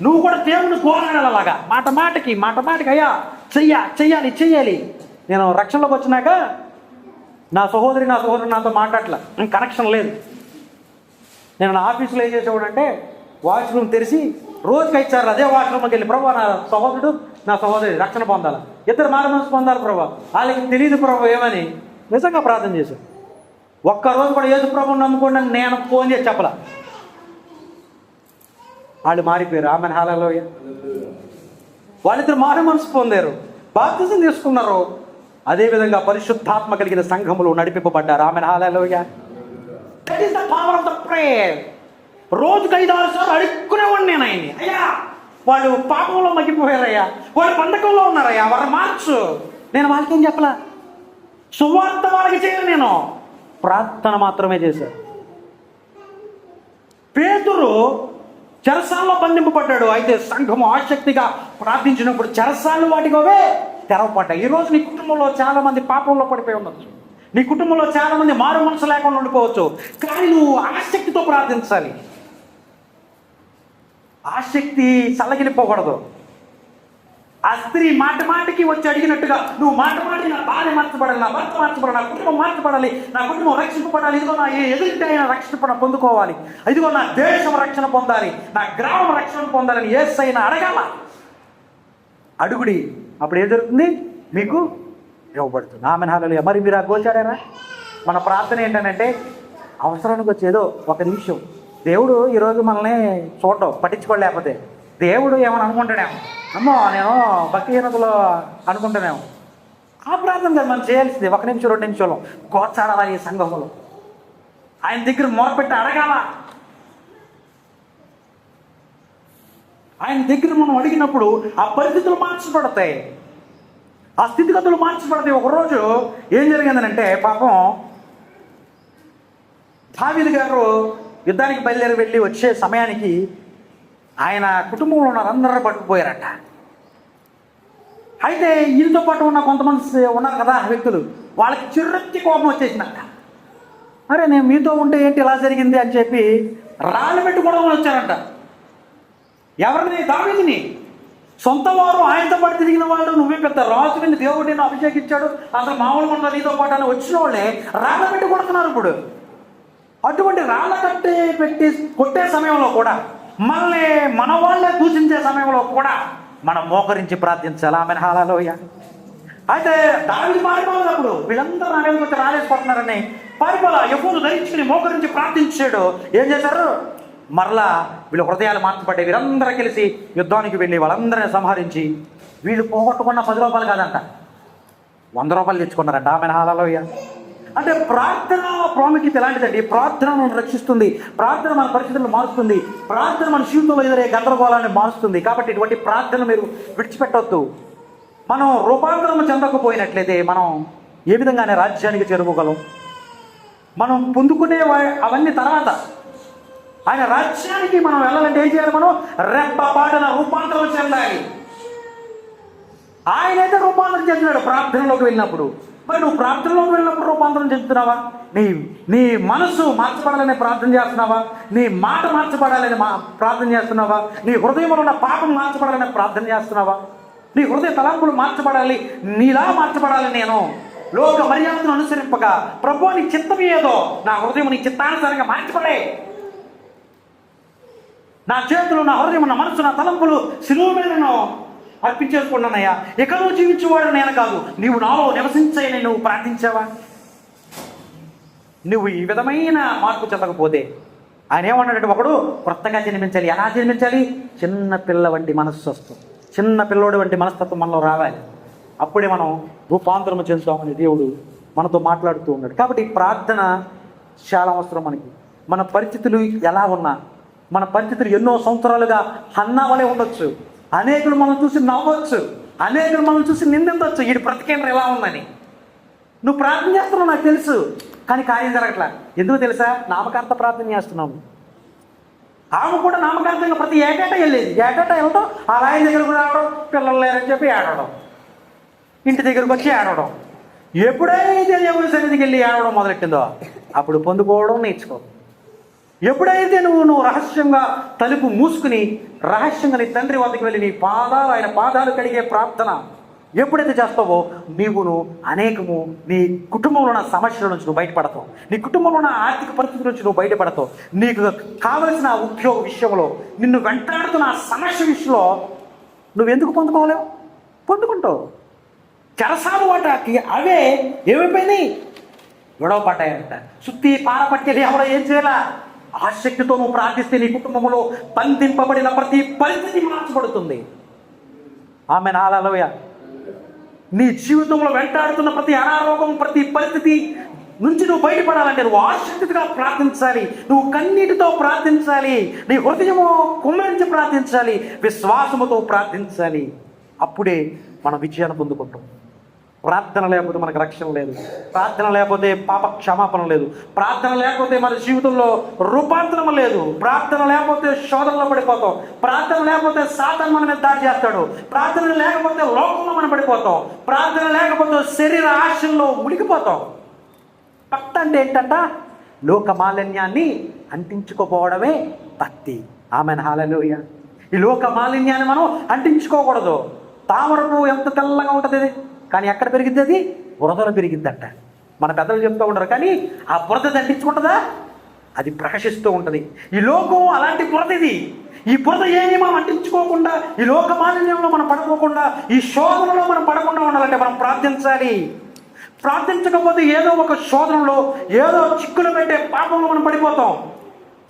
నువ్వు కూడా దేవుని కోరాడలాగా మాట మాటకి అయ్యా చెయ్యాలి. నేను రక్షణలోకి వచ్చినాక నా సహోదరుడు నాతో మాట్లాడట్లా, కనెక్షన్ లేదు. నేను నా ఆఫీసులో ఏం చేసేవాడు అంటే, వాష్రూమ్ తెరిచి రోజుకి 5 సార్లు అదే వాష్రూమ్కి వెళ్ళి, ప్రభు నా సహోదరుడు నా సహోదరి రక్షణ పొందాలి, ఇద్దరు మారుమనసు పొందాలి ప్రభు, వాళ్ళకి తెలియదు ప్రభు ఏమని నిజంగా ప్రార్థన చేశాను. ఒక్కరోజు కూడా యేసు ప్రభువుని నమ్ముకోండి నేను ఫోన్ చేసి చెప్పలా. వాళ్ళు మారిపోయారు. ఆమె హల్లెలూయా. వాళ్ళిద్దరు మారు మనసు పొందారు, బాప్తిజం తీసుకున్నారు. అదేవిధంగా పరిశుద్ధాత్మ కలిగిన సంఘములు నడిపింపబడ్డారు. Amen hallelujah. That is the power of the prayer. రోజుకు 5-6 సార్లు అడుక్కునేవాడిని నేను ఆయన్ని. అయ్యా వాళ్ళు పాపంలో మగ్గిపోయారయ్యా, వాళ్ళు బంధకంలో ఉన్నారయ్యా, వారు మార్చు. నేను వాళ్ళకేం చెప్పలా, సువార్త వాళ్ళకి చేయను, నేను ప్రార్థన మాత్రమే చేశాను. పేతురు చెరసాల్లో బంధింపబడ్డాడు. అయితే సంఘము ఆసక్తిగా ప్రార్థించినప్పుడు చెరసాలు వాటికోవే తెరవపడ్డాయి. ఈరోజు నీ కుటుంబంలో చాలా మంది పాపంలో పడిపోయి ఉండొచ్చు, నీ కుటుంబంలో చాలా మంది మారు మనసు లేకుండా ఉండిపోవచ్చు. కానీ నువ్వు ఆసక్తితో ప్రార్థించాలి. ఆసక్తి చల్లగిలిపోకూడదు. ఆ స్త్రీ మాటికి వచ్చి అడిగినట్టుగా నువ్వు మాటికి నా భార్య మార్చబడాలి, నా భర్త మార్చబడాలి, నా కుటుంబం మార్చబడాలి, నా కుటుంబం రక్షింపబడాలి, ఇదిగో నా ఎదుటి అయిన రక్షణ పొందుకోవాలి, ఇదిగో నా దేశం రక్షణ పొందాలి, నా గ్రామం రక్షణ పొందాలని యేసయ్యను అడగాల. అడుగుడి, అప్పుడు ఏం జరుగుతుంది? మీకు ఇవ్వబడుతుంది. Amen hallelujah. మరి మీరు ఆ గోల్చాడారా? మన ప్రార్థన ఏంటంటే అవసరానికి వచ్చేదో ఒక నిమిషం. దేవుడు ఈరోజు మనల్ని చూడటం పట్టించుకోలేకపోతే దేవుడు ఏమని అనుకుంటాడేమో, అమ్మో నేను భక్తిహీనతలో అనుకుంటానేమో. ఆ ప్రార్థన కదా మనం చేయాల్సింది. 1 నిమిషం 2 నిమిషాలు గోచాడాలా ఈ సంఘంలో, ఆయన దగ్గర మొరపెట్టి అడగాల. ఆయన దగ్గర మనం అడిగినప్పుడు ఆ పరిస్థితులు మార్చబడతాయి, ఆ స్థితిగతులు మార్చబడతాయి. ఒకరోజు ఏం జరిగిందనంటే, పాపం దావీదు గారు యుద్ధానికి బయలుదేరి వెళ్ళి వచ్చే సమయానికి ఆయన కుటుంబంలో ఉన్న అందరూ పట్టుకుపోయారట. అయితే ఈయనతో పాటు ఉన్న కొంతమంది ఉన్నారు కదా వ్యక్తులు, వాళ్ళకి చిర్రెత్తి కోపం వచ్చేసిందట. అరే నేను మీతో ఉంటే ఏంటి ఇలా జరిగింది అని చెప్పి రాళ్ళు పెట్టుకోవడం వచ్చారంట. ఎవరిని? దావీదుని. సొంత వారు ఆయనతో పాటు తిరిగిన వాళ్ళు, నువ్వే పెద్ద రాజు మీద దేవుడు నిన్ను అభిషేకించాడు, అసలు మామూలుగా ఉన్న నీతో పాటు అని వచ్చిన వాళ్ళే రాళ్ళ పెట్టి కొడుతున్నారు. ఇప్పుడు అటువంటి రాళ్ళ పెట్టి కొట్టే సమయంలో కూడా, మనల్ని మన వాళ్ళే దూషించే సమయంలో కూడా మనం మోకరించి ప్రార్థించాలి. Amen hallelujah. అయితే దావీదు పారిపోయినప్పుడు వీళ్ళందరూ నా మీద వచ్చి రాలేసిపోతున్నారని పారిపోలా ఎప్పుడు ధరించుకుని మోకరించి ప్రార్థించాడు. ఏం చేశారు? మరలా వీళ్ళ హృదయాలు మార్చబడ్డాయి. వీరందరూ కలిసి యుద్ధానికి వెళ్ళి వాళ్ళందరినీ సంహరించి వీళ్ళు పోగొట్టుకున్న 10 రూపాయలు కాదంట, 100 రూపాయలు తెచ్చుకున్నారంట. Amen hallelujah. అంటే ప్రార్థన ప్రాముఖ్యత ఎలాంటిదండి? ప్రార్థన మనం రక్షిస్తుంది, ప్రార్థన మన పరిస్థితులను మారుస్తుంది, ప్రార్థన మన జీవితంలో ఎదురే గందరగోళాన్ని మారుస్తుంది. కాబట్టి ఇటువంటి ప్రార్థన మీరు విడిచిపెట్టవద్దు. మనం రూపాంతరం చెందకపోయినట్లయితే మనం ఏ విధంగానే రాజ్యానికి చేరుకోగలం? మనం పొందుకునే అవన్నీ తర్వాత. ఆయన రాజ్యానికి మనం వెళ్ళాలంటే ఏం చేయాలి? మనం రెప్పపాటున రూపాంతరం చెందాలి. ఆయనైతే రూపాంతరం చెందినాడు ప్రార్థనలోకి వెళ్ళినప్పుడు. మరి నువ్వు ప్రార్థనలోకి వెళ్ళినప్పుడు రూపాంతరం చెందుతున్నావా? నీ మనసు మార్చబడాలని ప్రార్థన చేస్తున్నావా? నీ మాట మార్చబడాలని ప్రార్థన చేస్తున్నావా? నీ హృదయంలో ఉన్న పాపం మార్చబడాలని ప్రార్థన చేస్తున్నావా? నీ హృదయ తలంపులు మార్చబడాలి, నీలా మార్చబడాలి. నేను లోక మర్యాదను అనుసరింపగా ప్రభువా నీ చిత్తం ఏదో నా హృదయం నీ చిత్తానుసారంగా మార్చబడే. నా చేతులు, నా హృదయం, నా మనసు, నా తలంపులు శిలువ మీద నేను అర్పించేసుకున్నానయ్యా. ఇక నువ్వు జీవించేవాడు నేను కాదు, నీవు నాలో నివసించని నువ్వు ప్రార్థించావా? నువ్వు ఈ విధమైన మార్పు చెందకపోతే ఆయన ఏమన్నాడంటే, ఒకడు కొత్తగా జన్మించాలి. ఎలా జన్మించాలి? చిన్న పిల్ల వంటి మనస్తత్వం, చిన్న పిల్లోడి వంటి మనస్తత్వం మనలో రావాలి. అప్పుడే మనం రూపాంతరం చెందుతామని దేవుడు మనతో మాట్లాడుతూ ఉన్నాడు. కాబట్టి ప్రార్థన చాలా అవసరం మనకి. మన పరిస్థితులు ఎలా ఉన్నా, మన పరిస్థితులు ఎన్నో సంవత్సరాలుగా హన్నా వలె ఉండొచ్చు, అనేకులు మనం చూసి నవ్వచ్చు, అనేకులు మనం చూసి నిందించవచ్చు, వీడి బ్రతికేంద్ర ఎలా ఉందని. నువ్వు ప్రార్థన చేస్తున్నావు నాకు తెలుసు, కానీ కార్యం జరగట్లా. ఎందుకు తెలుసా? నామకార్థ ప్రార్థన చేస్తున్నాము. ఆమె కూడా నామకార్థంగా ప్రతి ఏటేటా వెళ్ళేది. ఏటేటా వెళ్ళడం, ఆ ఆయన దగ్గరకు రావడం, పిల్లలు లేరని చెప్పి ఏడవడం, ఇంటి దగ్గరకు వచ్చి ఏడవడం. ఎప్పుడైతే దేవుడి సన్నిధికి వెళ్ళి ఏడవడం మొదలెట్టిందో అప్పుడు పొందుకోవడం నేర్చుకో. ఎప్పుడైతే నువ్వు రహస్యంగా తలుపు మూసుకుని రహస్యంగా నీ తండ్రి వద్దకు వెళ్ళి ఆయన పాదాలు కడిగే ప్రార్థన ఎప్పుడైతే చేస్తావో నీవును అనేకము నీ కుటుంబంలో ఉన్న సమస్యల నుంచి నువ్వు బయటపడతావు, నీ కుటుంబంలో ఉన్న ఆర్థిక పరిస్థితుల నుంచి నువ్వు బయటపడతావు, నీకు కావలసిన ఉద్యోగ విషయంలో, నిన్ను వెంటాడుతున్న సమస్య విషయంలో నువ్వెందుకు పొందుకోలేవు? పొందుకుంటావు. చెరసాలు వాటికి అవే ఏమైపోయినాయి? గొడవ పడ్డాయంట. సుత్తి పారపట్టేది ఎవడో ఏం చేయాలా? ఆసక్తితో నువ్వు ప్రార్థిస్తే నీ కుటుంబంలో బంధింపబడిన ప్రతి పరిస్థితి మార్చబడుతుంది. Amen hallelujah. నీ జీవితంలో వెంటాడుతున్న ప్రతి అనారోగ్యం, ప్రతి పరిస్థితి నుంచి నువ్వు బయటపడాలంటే నువ్వు ఆసక్తిగా ప్రార్థించాలి, నువ్వు కన్నీటితో ప్రార్థించాలి, నీ హృదయము కుమ్మరించి ప్రార్థించాలి, విశ్వాసముతో ప్రార్థించాలి. అప్పుడే మనం విజయాన్ని పొందుకుంటాం. ప్రార్థన లేకపోతే మనకు రక్షణ లేదు, ప్రార్థన లేకపోతే పాప క్షమాపణ లేదు, ప్రార్థన లేకపోతే మన జీవితంలో రూపాంతరం లేదు, ప్రార్థన లేకపోతే శోధనలో పడిపోతాం, ప్రార్థన లేకపోతే సాతాను మన మీద దాడి చేస్తాడు, ప్రార్థన లేకపోతే లోకంలో మనం పడిపోతాం, ప్రార్థన లేకపోతే శరీర ఆశల్లో మునిగిపోతాం. భక్తి అంటే ఏంటంట? లోక మాలిన్యాన్ని అంటించుకోపోవడమే భక్తి. ఆమెన్, హల్లెలూయా. ఈ లోక మాలిన్యాన్ని మనం అంటించుకోకూడదు. తామర పువ్వు ఎంత తెల్లగా ఉంటుంది అది, కానీ ఎక్కడ పెరిగిద్ది? అది బురదలో పెరిగిద్దంట. మన పెద్దలు చెప్తూ ఉంటారు. కానీ ఆ బురద అంటించుకుంటుందా? అది ప్రకాశిస్తూ ఉంటుంది. ఈ లోకం అలాంటి బురద. ఇది ఈ బురద ఏమి మనం అంటించుకోకుండా, ఈ లోక మాలిన్యంలో మనం పడుకోకుండా, ఈ శోధనలో మనం పడకుండా ఉండాలంటే మనం ప్రార్థించాలి. ప్రార్థించకపోతే ఏదో ఒక శోధనలో, ఏదో చిక్కులు పెట్టే పాపంలో మనం పడిపోతాం.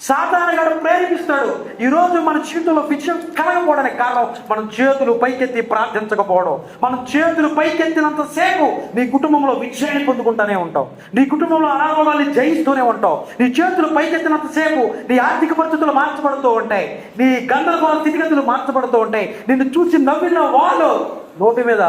సాతాను గాడు ప్రేరేపిస్తాడు. ఈరోజు మన జీవితంలో విజయం కలగకపోవడానికి కారణం మనం చేతులు పైకెత్తి ప్రార్థించకపోవడం. మనం చేతులు పైకెత్తినంతసేపు నీ కుటుంబంలో విజయాన్ని పొందుకుంటూనే ఉంటావు, నీ కుటుంబంలో అనారోగ్యాన్ని జయిస్తూనే ఉంటావు. నీ చేతులు పైకెత్తినంతసేపు నీ ఆర్థిక పరిస్థితులు మార్చబడుతూ ఉంటాయి, నీ గందరగోళ స్థితిగతులు మార్చబడుతూ ఉంటాయి. నిన్ను చూసి నవ్విన వాళ్ళు నోటి మీద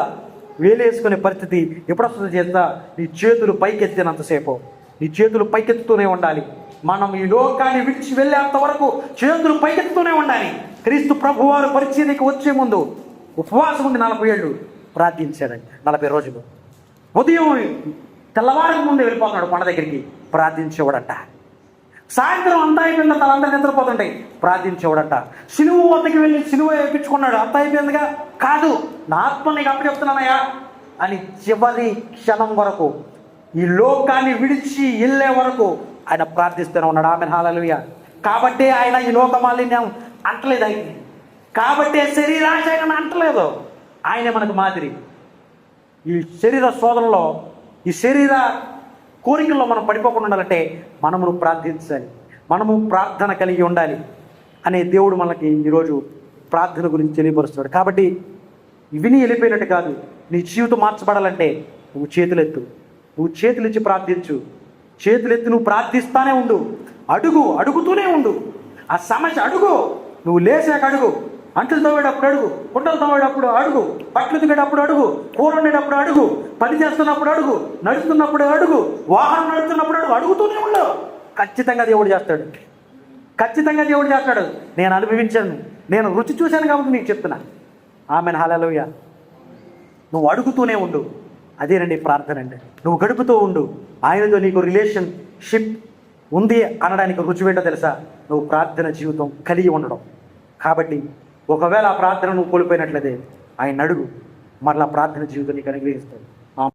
వేలేసుకునే పరిస్థితి ఎప్పుడు వస్తుందో చేస్తా? నీ చేతులు పైకెత్తినంతసేపు. నీ చేతులు పైకెత్తుతూనే ఉండాలి. మనం ఈ లోకాన్ని విడిచి వెళ్ళేంత వరకు చేతులు పైకెత్తుతూనే ఉండాలి. క్రీస్తు ప్రభువారు పరిచర్యకి వచ్చే ముందు ఉపవాసం ఉండి 40 ఏళ్ళు ప్రార్థించాడంట. 40 రోజులు. ఉదయం తెల్లవారికి ముందు వెళ్ళిపోతున్నాడు కొండ దగ్గరికి, ప్రార్థించేవాడట. సాయంత్రం అంతా అయిపోయింది, తలందరూ నిద్రపోతుంటాయి, ప్రార్థించేవాడట. సిలువ వద్దకి వెళ్ళి సిలువ వేయించుకున్నాడు. అంత అయిపోయిందిగా, కాదు నా ఆత్మ నీకు అప్పచెప్తున్నానయ్యా అని చివరి క్షణం వరకు, ఈ లోకాన్ని విడిచి వెళ్ళే వరకు ఆయన ప్రార్థిస్తూనే ఉన్నాడు. ఆమేన్, హల్లెలూయా. కాబట్టే ఆయన ఈ లోక మాలిన్యం అంటలేదు. ఆయన కాబట్టే శరీరాశ ఆయన అంటలేదు. ఆయనే మనకు మాదిరి. ఈ శరీర శోధనలో, ఈ శరీర కోరికల్లో మనం పడిపోకుండా ఉండాలంటే మనము ప్రార్థించాలి, మనము ప్రార్థన కలిగి ఉండాలి అనే దేవుడు మనకి ఈరోజు ప్రార్థన గురించి తెలియపరుస్తున్నాడు. కాబట్టి విని వెళ్ళిపోయినట్టు కాదు. నీ జీవితం మార్చబడాలంటే నువ్వు చేతులెత్తు, నువ్వు చేతులెత్తి ప్రార్థించు. చేతులెత్తి నువ్వు ప్రార్థిస్తానే ఉండు, అడుగుతూనే ఉండు. ఆ సమస్య అడుగు, నువ్వు లేచాక అడుగు, అంట్లు తవ్వేటప్పుడు అడుగు, కుండలు తవ్వేటప్పుడు అడుగు, బట్టలు దిగేటప్పుడు అడుగు, కూర వండేటప్పుడు అడుగు, పని చేస్తున్నప్పుడు అడుగు, నడుస్తున్నప్పుడు అడుగు, వాహనం నడుస్తున్నప్పుడు అడుగు. అడుగుతూనే ఉండు. ఖచ్చితంగా దేవుడు చేస్తాడు, ఖచ్చితంగా దేవుడు చేస్తాడు. నేను అనుభవించాను, నేను రుచి చూశాను కాబట్టి నీకు చెప్తున్నా. ఆమేన్, హల్లెలూయా. నువ్వు అడుగుతూనే ఉండు. అదేనండి ప్రార్థన అంటే. నువ్వు గడుపుతూ ఉండు. ఆయనతో నీకు రిలేషన్షిప్ ఉంది అనడానికి రుచి ఏంటో తెలుసా? నువ్వు ప్రార్థన జీవితం కలిగి ఉండడం. కాబట్టి ఒకవేళ ఆ ప్రార్థన నువ్వు కోల్పోయినట్లయితే ఆయన అడుగు, మరలా ప్రార్థన జీవితం నీకు అనుగ్రహిస్తాడు.